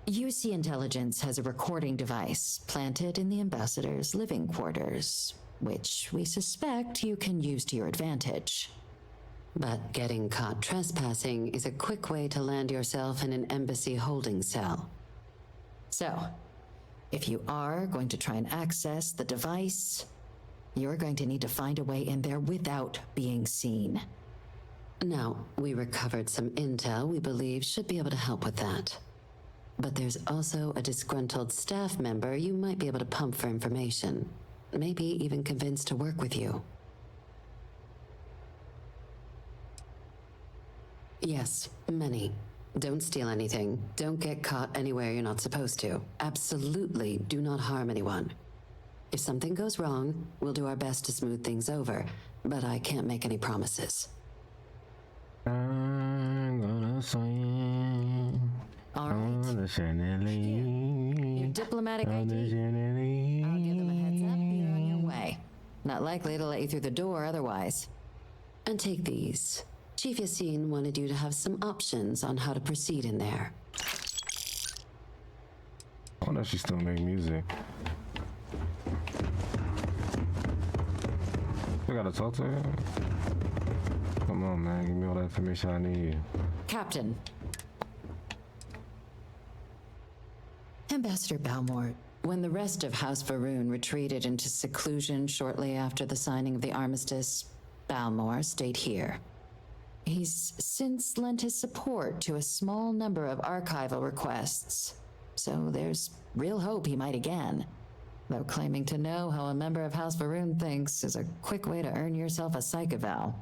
UC Intelligence has a recording device planted in the ambassador's living quarters, which we suspect you can use to your advantage. But getting caught trespassing is a quick way to land yourself in an embassy holding cell. So, if you are going to try and access the device, you're going to need to find a way in there without being seen. Now, we recovered some intel we believe should be able to help with that. But there's also a disgruntled staff member you might be able to pump for information. Maybe even convince to work with you. Yes, many. Don't steal anything. Don't get caught anywhere you're not supposed to. Absolutely do not harm anyone. If something goes wrong, we'll do our best to smooth things over, but I can't make any promises. I'm gonna swing. All right. Your diplomatic ID. I'll give them a heads up. You're on your way. Not likely to let you through the door otherwise. And take these. Chief Yassine wanted you to have some options on how to proceed in there. I wonder if she still make music. I gotta talk to her. Come on, man. Give me all the information I need. Captain. Ambassador Balmore, when the rest of House Faroon retreated into seclusion shortly after the signing of the armistice, Balmore stayed here. He's since lent his support to a small number of archival requests, so there's real hope he might again. Though claiming to know how a member of House Faroon thinks is a quick way to earn yourself a psych eval.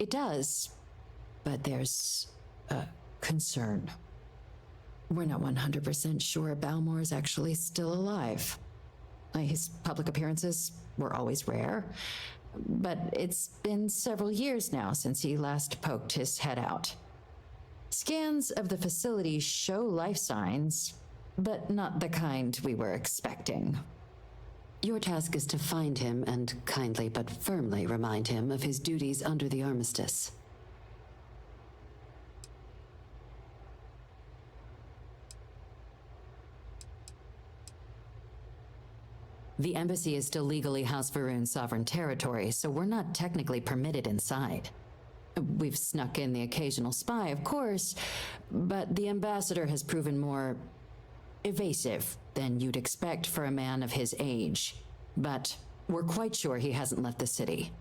It does, but there's a concern. We're not 100% sure Balmore is actually still alive. His public appearances were always rare, but it's been several years now since he last poked his head out. Scans of the facility show life signs, but not the kind we were expecting. Your task is to find him and kindly but firmly remind him of his duties under the armistice. The embassy is still legally House Varun's sovereign territory, so we're not technically permitted inside. We've snuck in the occasional spy, of course, but the ambassador has proven more evasive than you'd expect for a man of his age. But we're quite sure he hasn't left the city.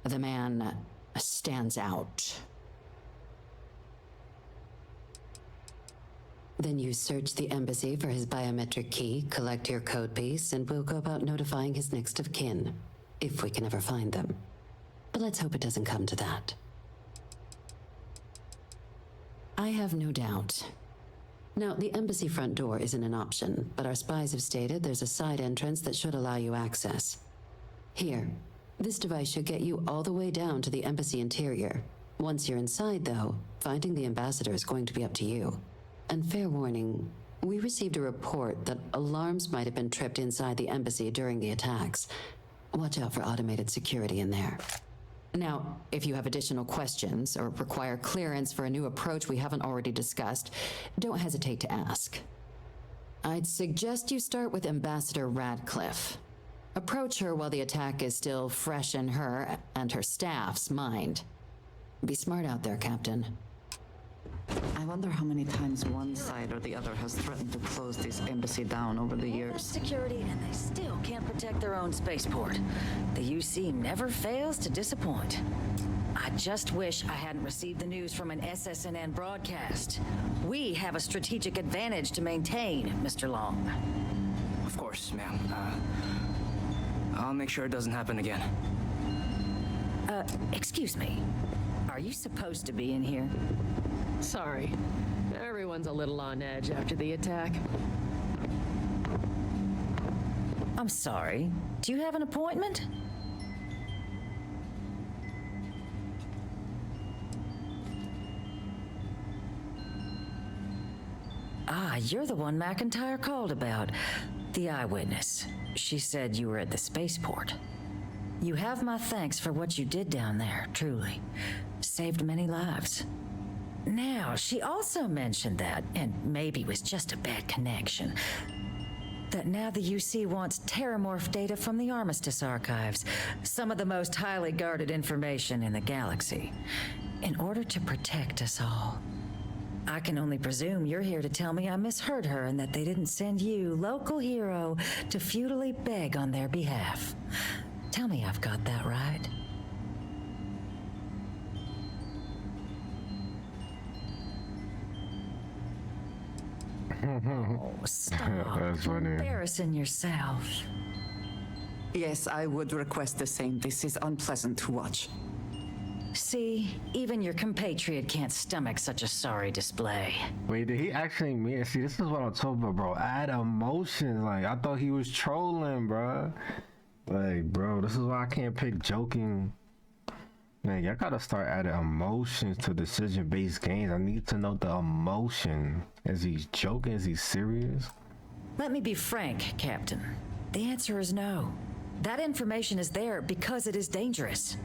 The man stands out. Then you search the embassy for his biometric key, collect your code piece, and we'll go about notifying his next of kin, if we can ever find them. But let's hope it doesn't come to that. I have no doubt. Now, the embassy front door isn't an option, but our spies have stated there's a side entrance that should allow you access. Here, this device should get you all the way down to the embassy interior. Once you're inside, though, finding the ambassador is going to be up to you. And fair warning, we received a report that alarms might have been tripped inside the embassy during the attacks. Watch out for automated security in there. Now, if you have additional questions or require clearance for a new approach we haven't already discussed, don't hesitate to ask. I'd suggest you start with Ambassador Radcliffe. Approach her while the attack is still fresh in her and her staff's mind. Be smart out there, Captain. I wonder how many times one side or the other has threatened to close this embassy down over the years. Security, and they still can't protect their own spaceport. The UC never fails to disappoint. I just wish I hadn't received the news from an SSNN broadcast. We have a strategic advantage to maintain, Mr. Long. Of course, ma'am. I'll make sure it doesn't happen again. Excuse me. Are you supposed to be in here? Sorry. Everyone's a little on edge after the attack. I'm sorry. Do you have an appointment? Ah, you're the one McIntyre called about. The eyewitness. She said you were at the spaceport. You have my thanks for what you did down there, truly. Saved many lives. Now, she also mentioned that, and maybe it was just a bad connection, that now the UC wants terramorph data from the Armistice archives, some of the most highly guarded information in the galaxy, in order to protect us all. I can only presume you're here to tell me I misheard her and that they didn't send you, local hero, to futilely beg on their behalf. Tell me I've got that right. Oh, stop. That's funny. Embarrassing yourself. Yes, I would request the same. This is unpleasant to watch. See, even your compatriot can't stomach such a sorry display. Wait, did he actually mean? See, this is what I'm talking about, bro. Add emotions. Like, I thought he was trolling, bro. Like, bro, this is why I can't pick joking. Man, y'all gotta start adding emotions to decision-based games. I need to know the emotion. Is he joking? Is he serious? Let me be frank, Captain. The answer is no. That information is there because it is dangerous.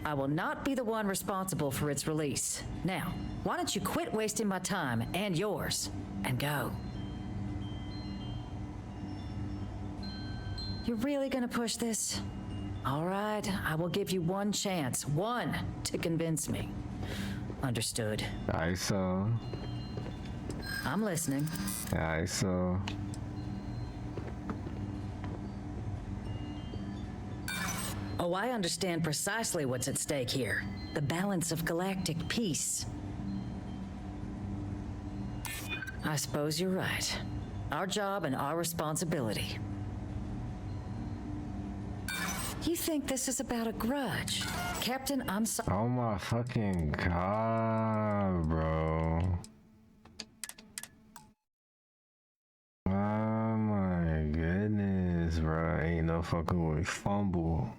I will not be the one responsible for its release. Now, why don't you quit wasting my time and yours and go? You're really gonna push this? All right, I will give you one chance, one, to convince me. Understood. Aye, so. I'm listening. Aye, so. Oh, I understand precisely what's at stake here. The balance of galactic peace. I suppose you're right. Our job and our responsibility. You think this is about a grudge? Captain, I'm sorry. Oh my fucking god, bro. Oh my goodness, bro. Ain't no fucking way. Fumble.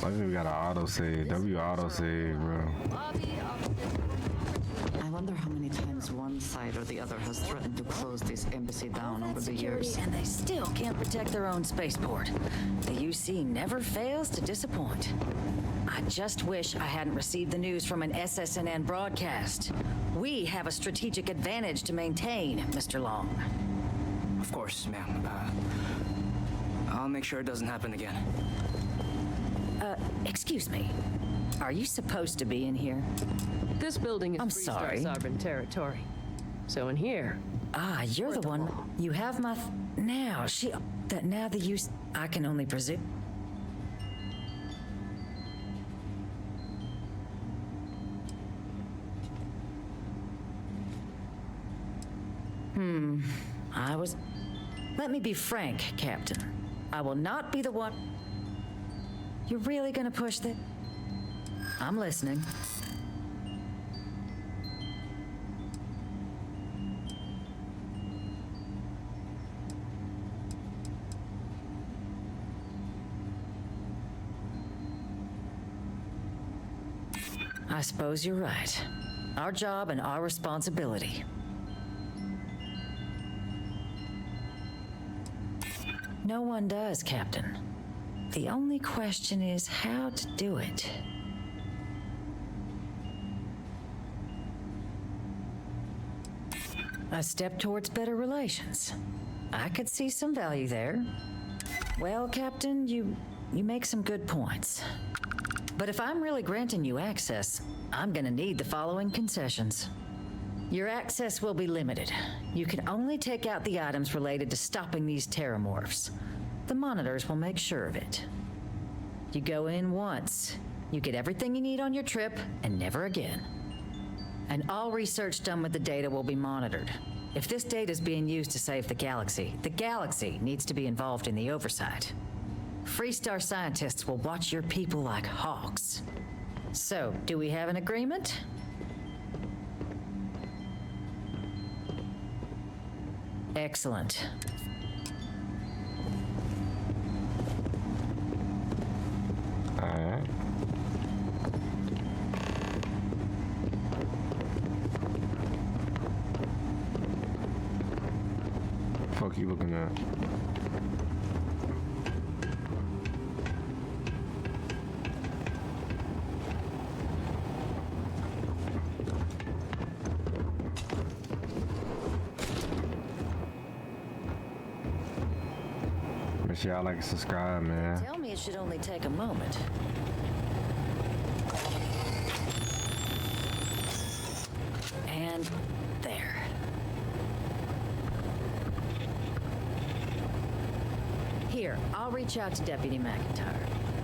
I think we got an autosave. W autosave, bro. I wonder how many times one side or the other has threatened to close this embassy down over the years. And they still can't protect their own spaceport. The UC never fails to disappoint. I just wish I hadn't received the news from an SSNN broadcast. We have a strategic advantage to maintain, Mr. Long. Of course, ma'am. I'll make sure it doesn't happen again. Excuse me. Are you supposed to be in here? This building is sorry. Freestar sovereign territory. So in here. Ah, you're the one. You have my now. Now the use. I can only presume. Let me be frank, Captain. I will not be the one. You're really gonna push that? I'm listening. I suppose you're right. Our job and our responsibility. No one does, Captain. The only question is how to do it. A step towards better relations. I could see some value there. Well, Captain, you make some good points. But if I'm really granting you access, I'm gonna need the following concessions. Your access will be limited. You can only take out the items related to stopping these terramorphs. The monitors will make sure of it. You go in once, you get everything you need on your trip, and never again. And all research done with the data will be monitored. If this data is being used to save the galaxy needs to be involved in the oversight. Freestar scientists will watch your people like hawks. So, do we have an agreement? Excellent. Alright. Fuck you looking at? Make sure y'all like and subscribe, man. Tell me it should only take a moment. And there. Here, I'll reach out to Deputy McIntyre.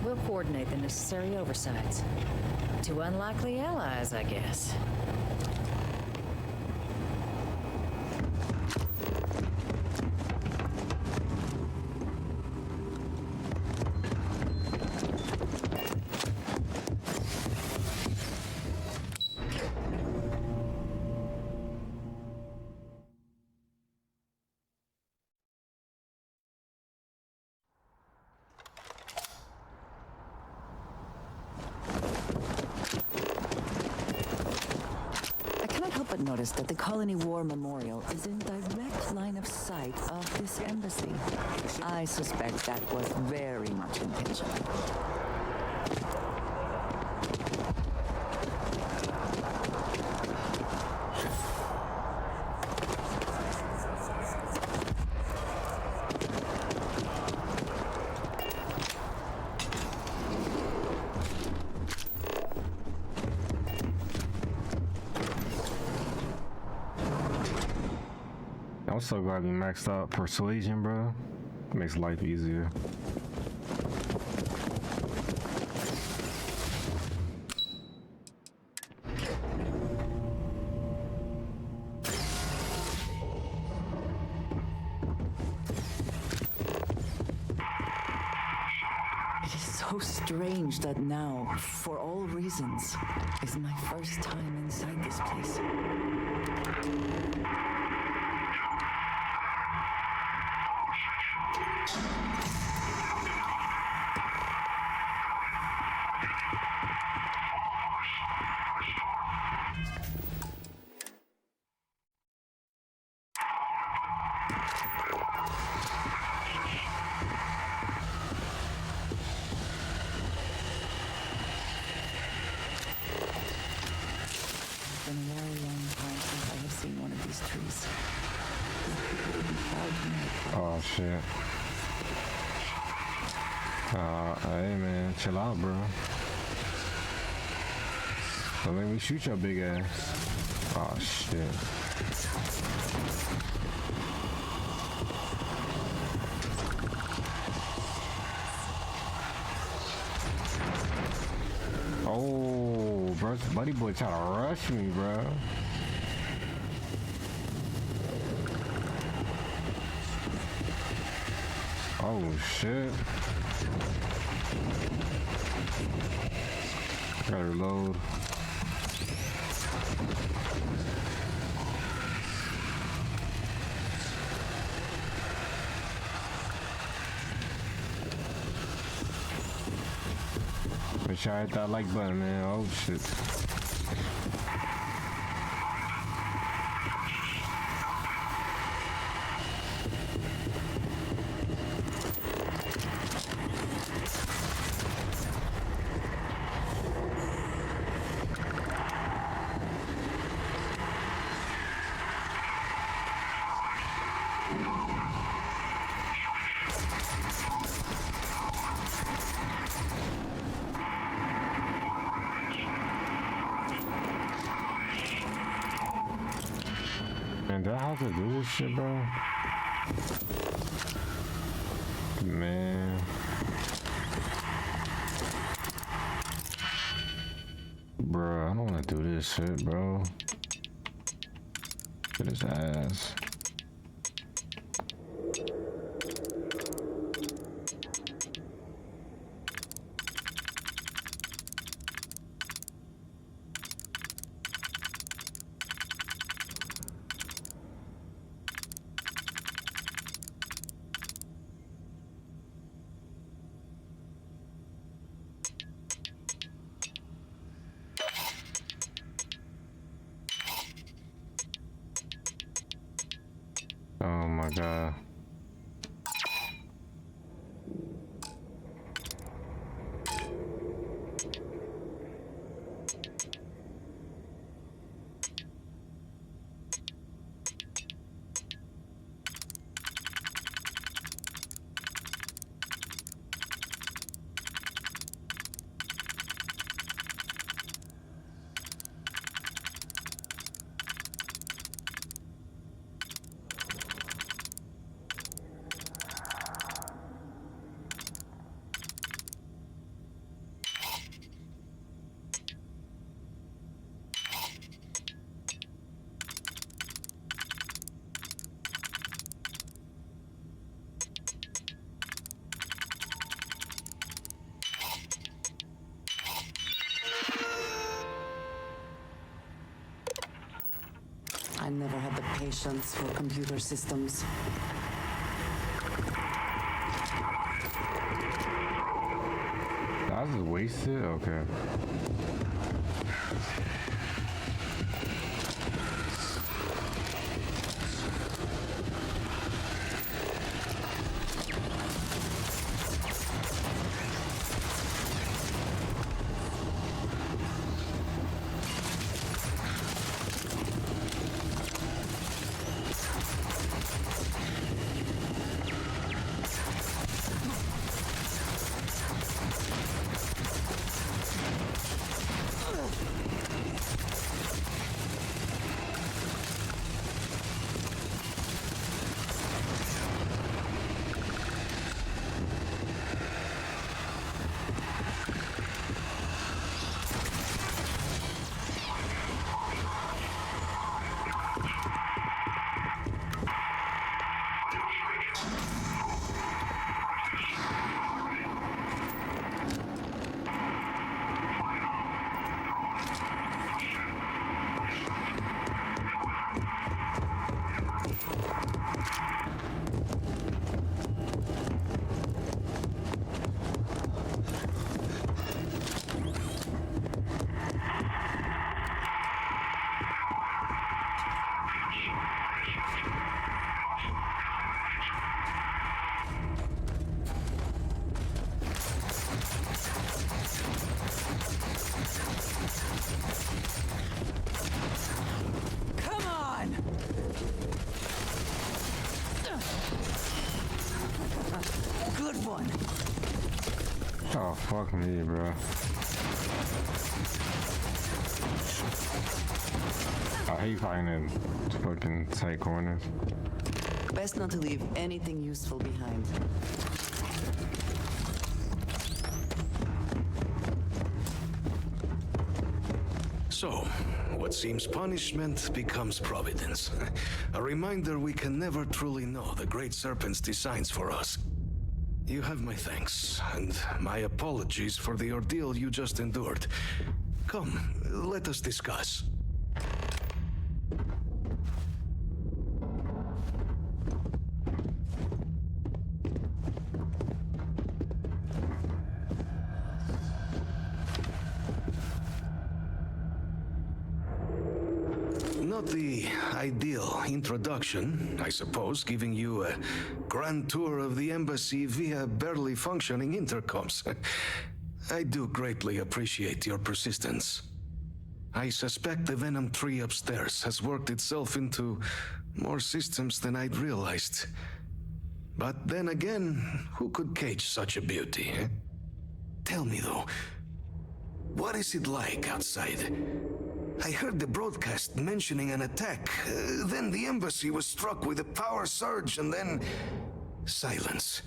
We'll coordinate the necessary oversights. Two unlikely allies, I guess. Notice that the Colony War Memorial is in direct line of sight of this embassy. I suspect that was very much intentional. I'm so glad we maxed out persuasion, bro. Makes life easier. It is so strange that now, for all reasons, is my first time inside this place. teams. Oh shit. Hey man, chill out, bro. Don't let me shoot your big ass. Oh shit. Oh, bro, buddy boy trying to rush me, bro. Oh shit. Gotta reload. Make sure I hit that like button, man. Oh shit. Man, do I have to do this shit, bro? Man. Bro, I don't want to do this shit, bro. Get his ass. Oh my god. I never had the patience for computer systems. I just wasted? Okay. Fuck me, bro. I hate fighting in fucking tight corners. Best not to leave anything useful behind. So, what seems punishment becomes providence. A reminder we can never truly know the Great Serpent's designs for us. You have my thanks, and my apologies for the ordeal you just endured. Come, let us discuss. Not the ideal introduction, I suppose, giving you a grand tour of the embassy via barely functioning intercoms. I do greatly appreciate your persistence. I suspect the Venom tree upstairs has worked itself into more systems than I'd realized. But then again, who could cage such a beauty, eh? Tell me though, what is it like outside? I heard the broadcast mentioning an attack. Then the embassy was struck with a power surge, and then silence.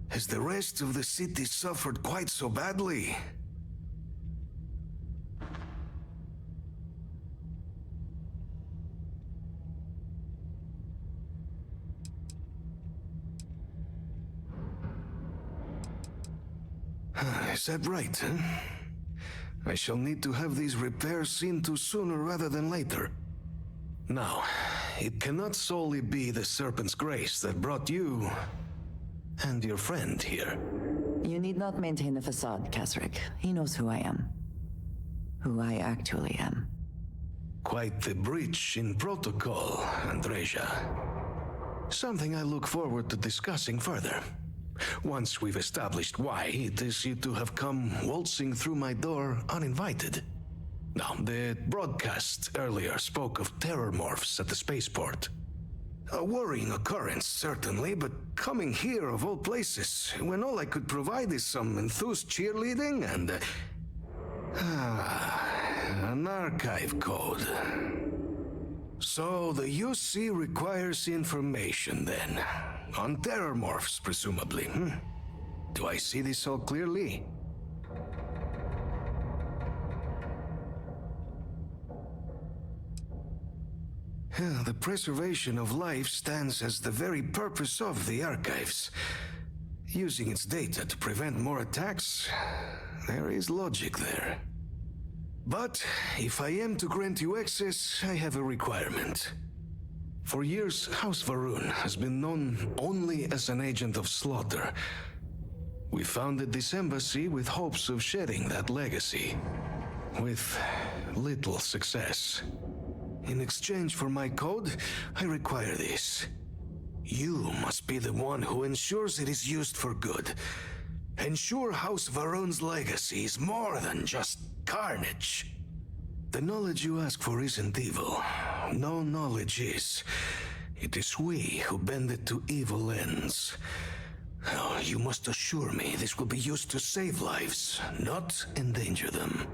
Has the rest of the city suffered quite so badly? Is that right, huh? I shall need to have these repairs seen to sooner rather than later. Now, it cannot solely be the Serpent's grace that brought you and your friend here. You need not maintain the facade, Kasric. He knows who I am. Who I actually am. Quite the breach in protocol, Andreja. Something I look forward to discussing further. Once we've established why it is you to have come waltzing through my door uninvited. Now, the broadcast earlier spoke of terror morphs at the spaceport. A worrying occurrence, certainly, but coming here of all places, when all I could provide is some enthused cheerleading and an archive code. So the UC requires information then. On terror morphs, presumably. Do I see this all clearly? The preservation of life stands as the very purpose of the archives. Using its data to prevent more attacks, there is logic there. But if I am to grant you access, I have a requirement. For years, House Varun has been known only as an agent of slaughter. We founded this embassy with hopes of shedding that legacy, with little success. In exchange for my code, I require this. You must be the one who ensures it is used for good. Ensure House Varun's legacy is more than just carnage. The knowledge you ask for isn't evil. No knowledge is. It is we who bend it to evil ends. Oh, you must assure me this will be used to save lives, not endanger them.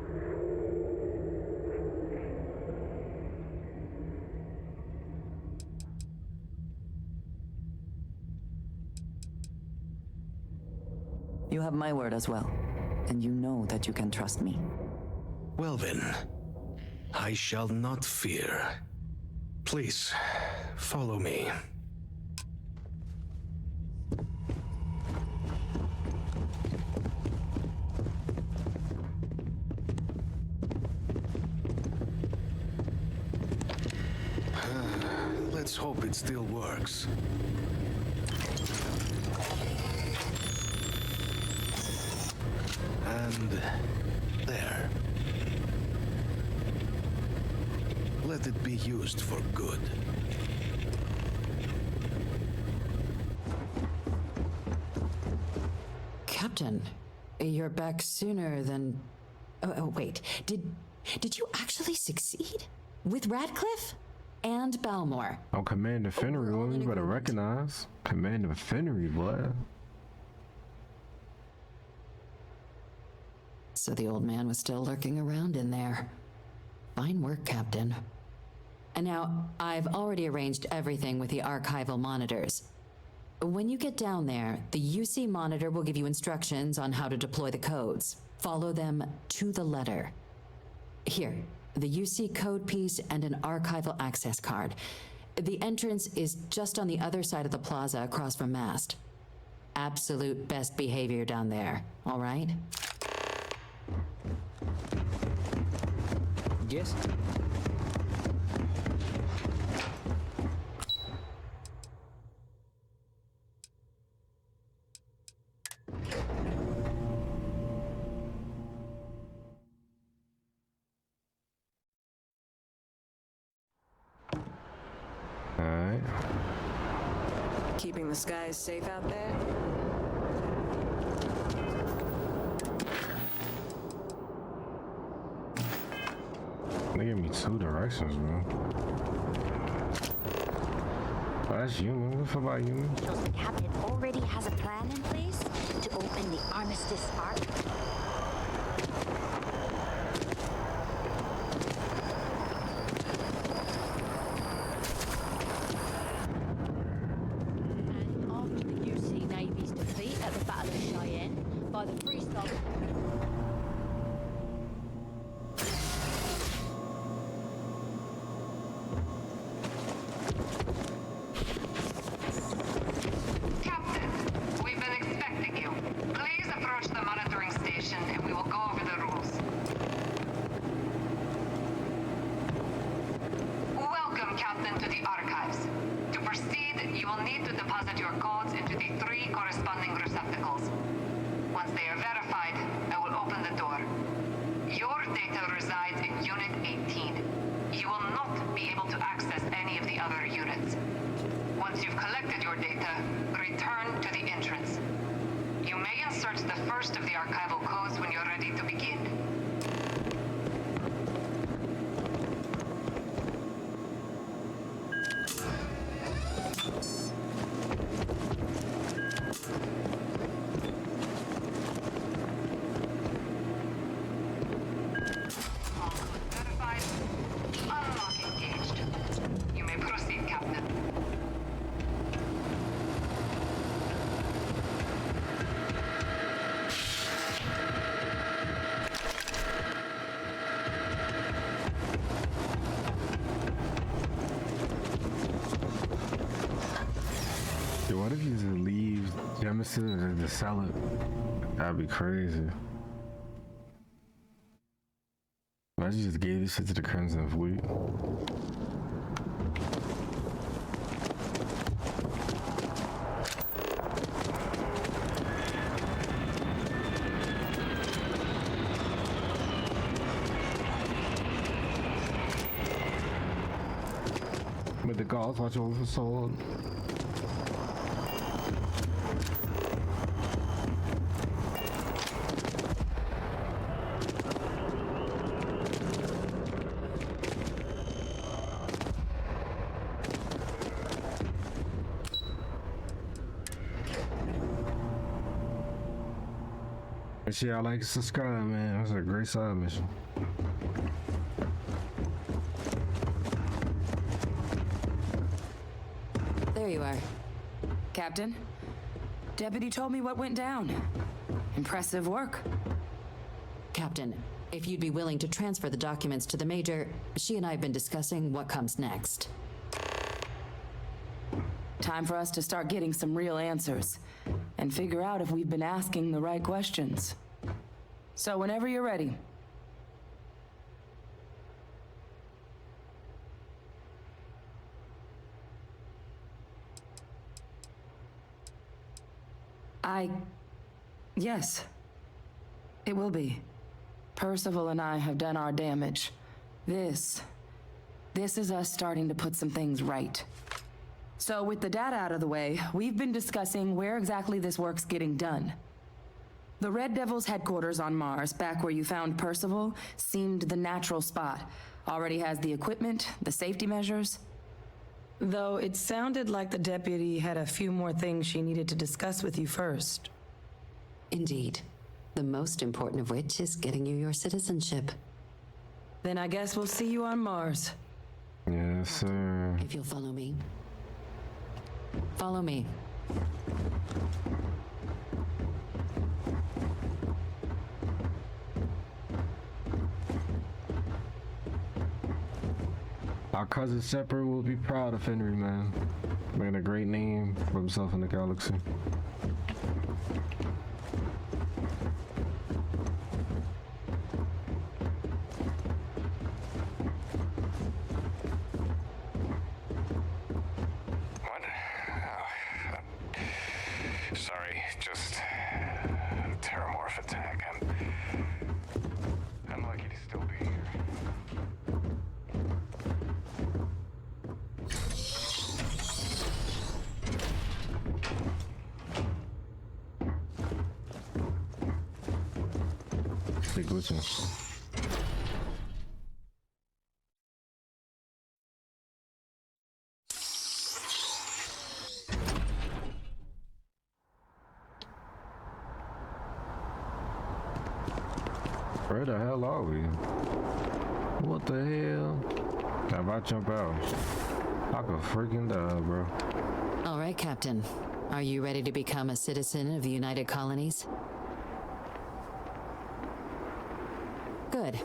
You have my word as well, and you know that you can trust me. Well then, I shall not fear. Please, follow me. Let's hope it still works. And there. Let it be used for good. Captain, you're back sooner than... Oh, wait. Did you actually succeed? With Radcliffe? And Balmore? Oh, Commander Fennery, well, you better recognize. Commander Fennery, boy. So the old man was still lurking around in there. Fine work, Captain. And now, I've already arranged everything with the archival monitors. When you get down there, the UC monitor will give you instructions on how to deploy the codes. Follow them to the letter. Here, the UC code piece and an archival access card. The entrance is just on the other side of the plaza across from Mast. Absolute best behavior down there, all right? Yes? Alright. Keeping the skies safe out there? They give me 2 directions, bro. Oh, that's human. What the fuck about human? So the captain already has a plan in place to open the Armistice Arc? And after the UC Navy's defeat at the Battle of Cheyenne by the Freestyle... What if you just leave Jemison and just sell it? That'd be crazy. Imagine you just gave this shit to the Crimson Fleet. But the gods watch over for so long. Yeah, I like and subscribe, man. That's a great side mission. There you are. Captain, Deputy told me what went down. Impressive work. Captain, if you'd be willing to transfer the documents to the Major, she and I have been discussing what comes next. Time for us to start getting some real answers and figure out if we've been asking the right questions. So whenever you're ready. Yes. It will be. Percival and I have done our damage. This is us starting to put some things right. So with the data out of the way, we've been discussing where exactly this work's getting done. The Red Devil's headquarters on Mars, back where you found Percival, seemed the natural spot. Already has the equipment, the safety measures. Though it sounded like the deputy had a few more things she needed to discuss with you first. Indeed. The most important of which is getting you your citizenship. Then I guess we'll see you on Mars. Yes, sir. If you'll follow me. Follow me. Our cousin Sepper will be proud of Henry, man. Making a great name for himself in the galaxy. What? Sorry, just Terramorph attack. I'm lucky to still be here. Big glitching. Where the hell are we? What the hell? If I jump out, I could freaking die, bro. All right, Captain. Are you ready to become a citizen of the United Colonies? Good.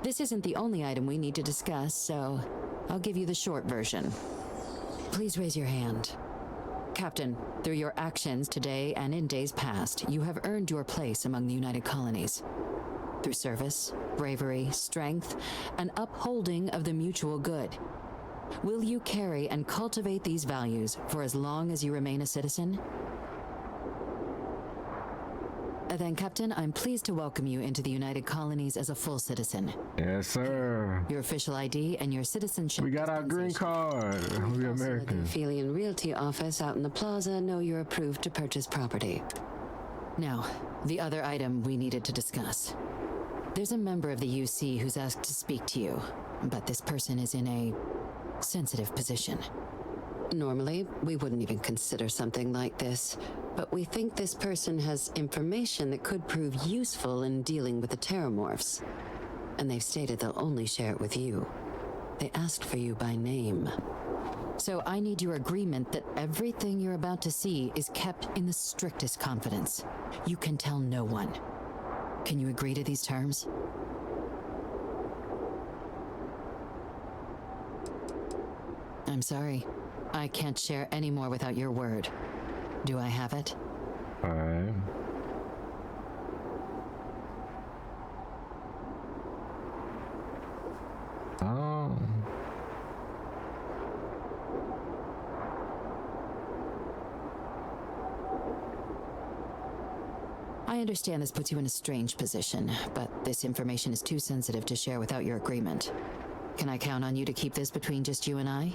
This isn't the only item we need to discuss, so I'll give you the short version. Please raise your hand. Captain, through your actions today and in days past, you have earned your place among the United Colonies. Through service, bravery, strength, and upholding of the mutual good. Will you carry and cultivate these values for as long as you remain a citizen? Then, Captain, I'm pleased to welcome you into the United Colonies as a full citizen. Yes, sir. Your official ID and your citizenship. We got our green card. We're American. The Aphelion Realty office out in the plaza know you're approved to purchase property. Now, the other item we needed to discuss. There's a member of the UC who's asked to speak to you, but this person is in a sensitive position. Normally, we wouldn't even consider something like this, but we think this person has information that could prove useful in dealing with the Terramorphs. And they've stated they'll only share it with you. They asked for you by name. So I need your agreement that everything you're about to see is kept in the strictest confidence. You can tell no one. Can you agree to these terms? I'm sorry. I can't share any more without your word. Do I have it? Alright. Oh. I understand this puts you in a strange position, but this information is too sensitive to share without your agreement. Can I count on you to keep this between just you and I?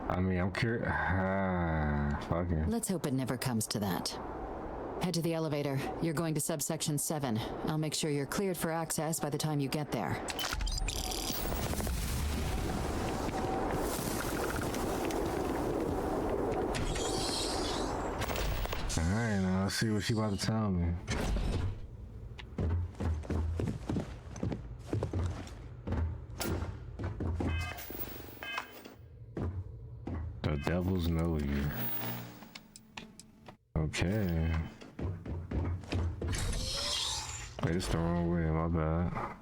I mean, I'm curious. Fucking. Let's hope it never comes to that. Head to the elevator. You're going to subsection 7. I'll make sure you're cleared for access by the time you get there. Alright, now let's see what she about to tell me. The devils know you. Okay. Wait, it's the wrong way, my bad.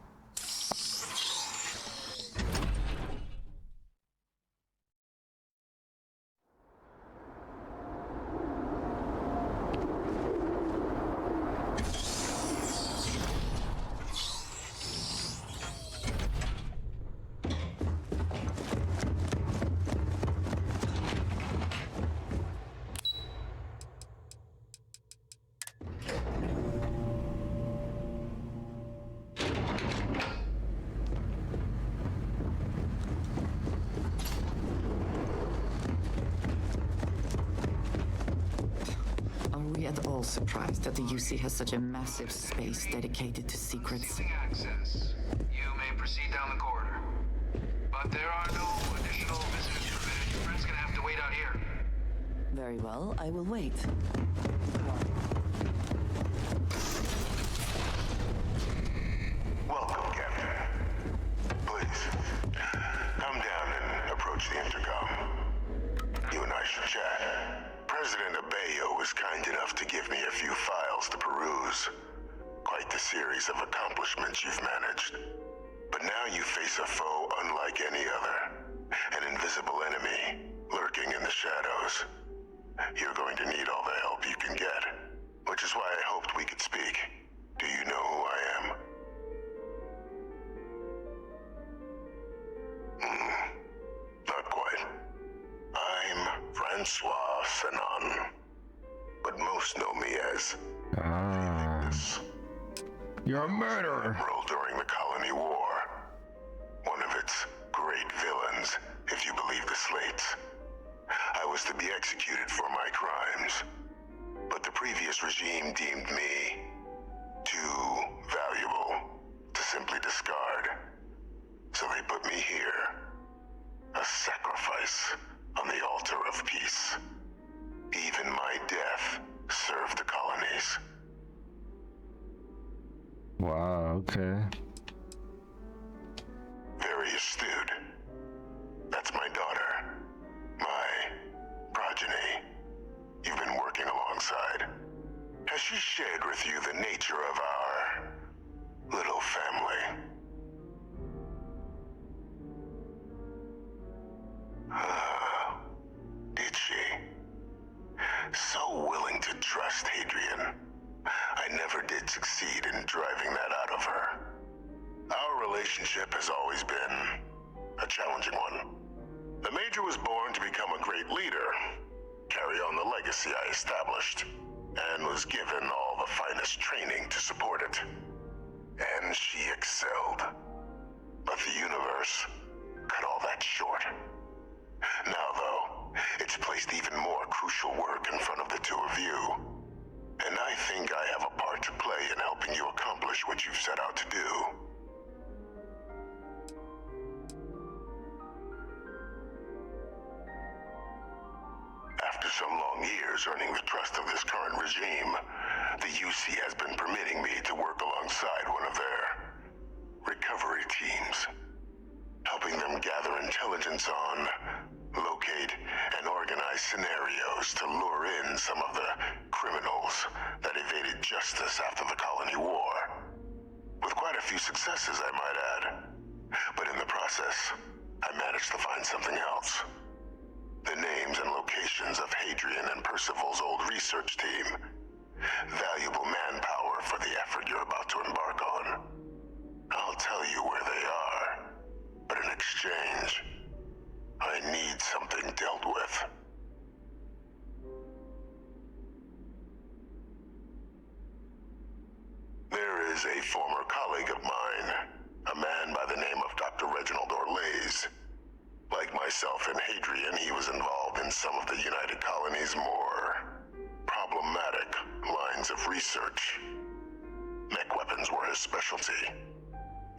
Surprised that the UC has such a massive space dedicated to secrets. Access. You may proceed down the corridor. but there are no additional visitors permitted. Your friend's gonna have to wait out here. Very well, I will wait. Welcome, Captain. Please, come down and approach the intercom. You and I should chat. President Abeyo was kind enough to give me a few files to peruse. Quite the series of accomplishments you've managed. But now you face a foe unlike any other. An invisible enemy, lurking in the shadows. You're going to need all the help you can get. Which is why I hoped we could speak. Do you know who I am? Not quite. I'm Francois Sanon. But most know me as... You're a murderer. Admiral during the Colony War. One of its great villains, if you believe the slates. I was to be executed for my crimes. But the previous regime deemed me too valuable to simply discard. So they put me here. A sacrifice on the altar of peace. Even my death served the colonies. Wow, okay. Very astute. That's my daughter. My progeny. You've been working alongside. Has she shared with you the nature of our little family? Did she? So willing to trust Hadrian. I never did succeed in driving that out of her. Our relationship has always been a challenging one. The Major was born to become a great leader, carry on the legacy I established, and was given all the finest training to support it. And she excelled. But the universe cut all that short. Now, though, it's placed even more crucial work in front of the two of you. And I think I have a part to play in helping you accomplish what you've set out to do. After some long years earning the trust of this current regime, the UC has been permitting me to work alongside one of their recovery teams, helping them gather intelligence on, locate, and organize scenarios to lure in some of the criminals that evaded justice after the Colony War. With quite a few successes, I might add. But in the process, I managed to find something else. The names and locations of Hadrian and Percival's old research team. Valuable manpower for the effort you're about to embark on. I'll tell you where they are, but in exchange, I need something dealt with. There is a former colleague of mine, a man by the name of Dr. Reginald Orlaise. Like myself and Hadrian, he was involved in some of the United Colony's more problematic lines of research. Mech weapons were his specialty.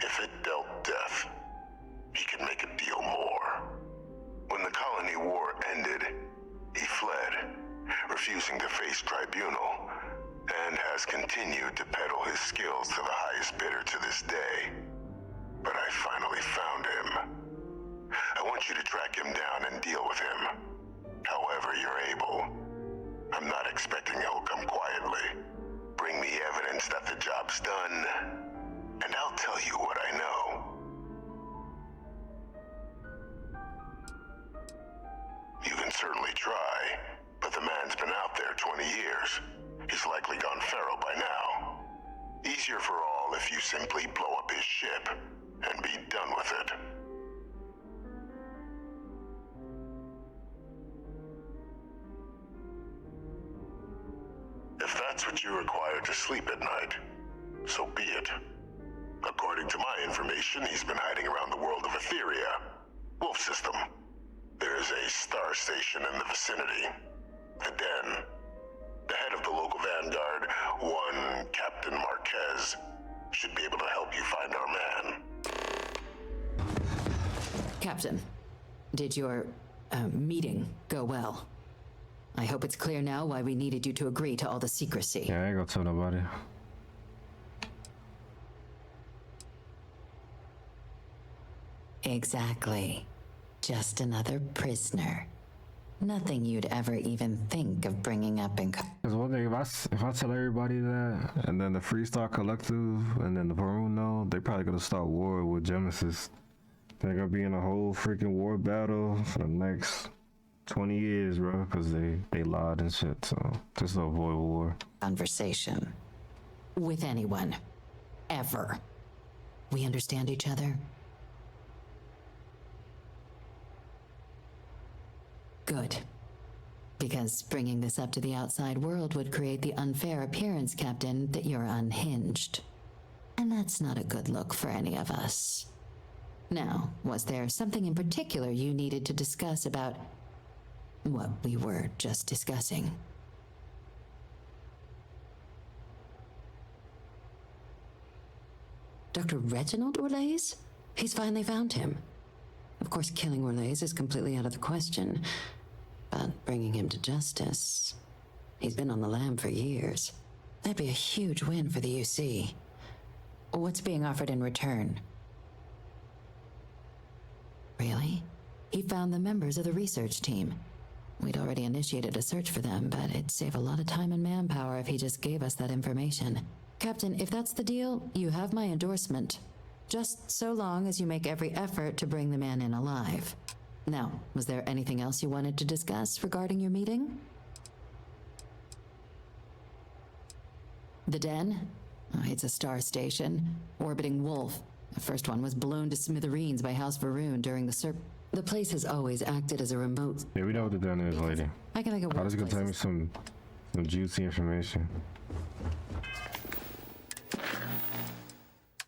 If it dealt death, he could make a deal more. When the Colony War ended, he fled, refusing to face tribunal, and has continued to peddle his skills to the highest bidder to this day. But I finally found him. I want you to track him down and deal with him, however you're able. I'm not expecting he'll come quietly. Bring me evidence that the job's done, and I'll tell you what I know. You can certainly try, but the man's been out there 20 years. He's likely gone feral by now. Easier for all if you simply blow up his ship and be done with it. If that's what you require to sleep at night, so be it. According to my information, he's been hiding around the world of Etheria, Wolf System. There is a star station in the vicinity, the Den. The head of the local vanguard, one Captain Marquez, should be able to help you find our man. Captain, did your meeting go well? I hope it's clear now why we needed you to agree to all the secrecy. Yeah, I ain't gonna tell nobody. Exactly. Just another prisoner. Nothing you'd ever even think of bringing up in... Because one thing, if I tell everybody that, and then the Freestar Collective, and then the Varun know, they probably gonna start war with Genesis. They're gonna be in a whole freaking war battle for the next 20 years, bro, because they lied and shit, so just to avoid war. Conversation. With anyone. Ever. We understand each other? Good. Because bringing this up to the outside world would create the unfair appearance, Captain, that you're unhinged. And that's not a good look for any of us. Now, was there something in particular you needed to discuss about what we were just discussing? Dr. Reginald Orlaise? He's finally found him. Of course, killing Orlaise is completely out of the question. But bringing him to justice... He's been on the lam for years. That'd be a huge win for the UC. What's being offered in return? Really? He found the members of the research team. We'd already initiated a search for them, but it'd save a lot of time and manpower if he just gave us that information. Captain, if that's the deal, you have my endorsement. Just so long as you make every effort to bring the man in alive. Now, was there anything else you wanted to discuss regarding your meeting? The Den? Oh, it's a star station. Orbiting Wolf. The first one was blown to smithereens by House Varun during the The place has always acted as a remote... Yeah, we know what the Den is, lady. I can think of... I was gonna tell me some juicy information.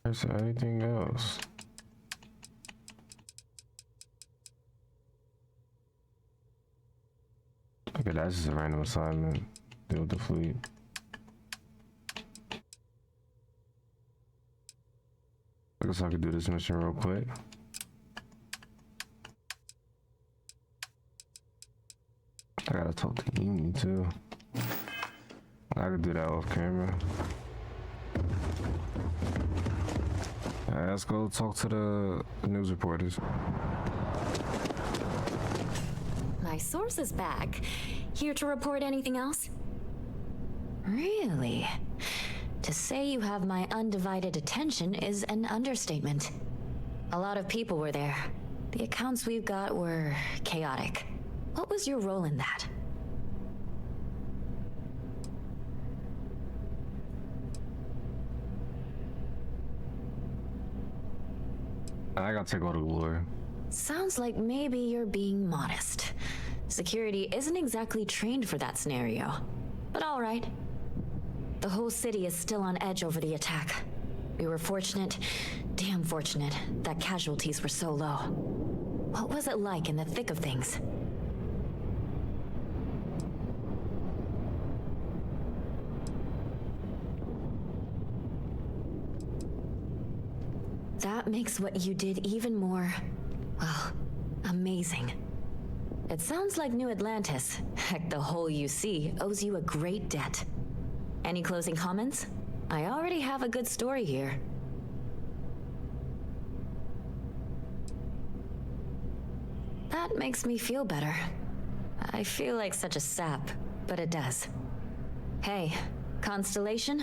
Is there anything else? Okay, that's just a random assignment. Deal with the fleet. I guess I could do this mission real quick. I gotta talk to Uni too. I could do that off camera. Alright, let's go talk to the news reporters. My source is back. Here to report anything else? Really? To say you have my undivided attention is an understatement. A lot of people were there. The accounts we've got were chaotic. What was your role in that? I gotta take all the glory. Sounds like maybe you're being modest. Security isn't exactly trained for that scenario. But all right. The whole city is still on edge over the attack. We were fortunate, damn fortunate, that casualties were so low. What was it like in the thick of things? That makes what you did even more, well, amazing. It sounds like New Atlantis, heck, the whole UC, owes you a great debt. Any closing comments? I already have a good story here. That makes me feel better. I feel like such a sap, but it does. Hey, Constellation?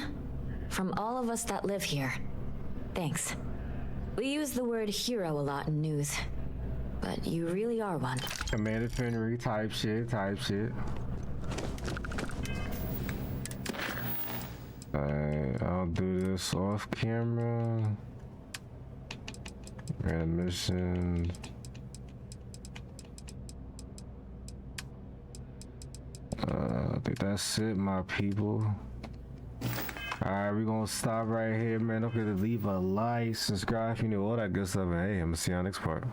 From all of us that live here, thanks. We use the word hero a lot in news, but you really are one. Commander Fenry type shit. Alright, I'll do this off camera. Grand mission. I think that's it, my people. Alright, we're gonna stop right here, man. Don't forget to leave a like, subscribe if you know all that good stuff, and hey, I'm gonna see you on the next part.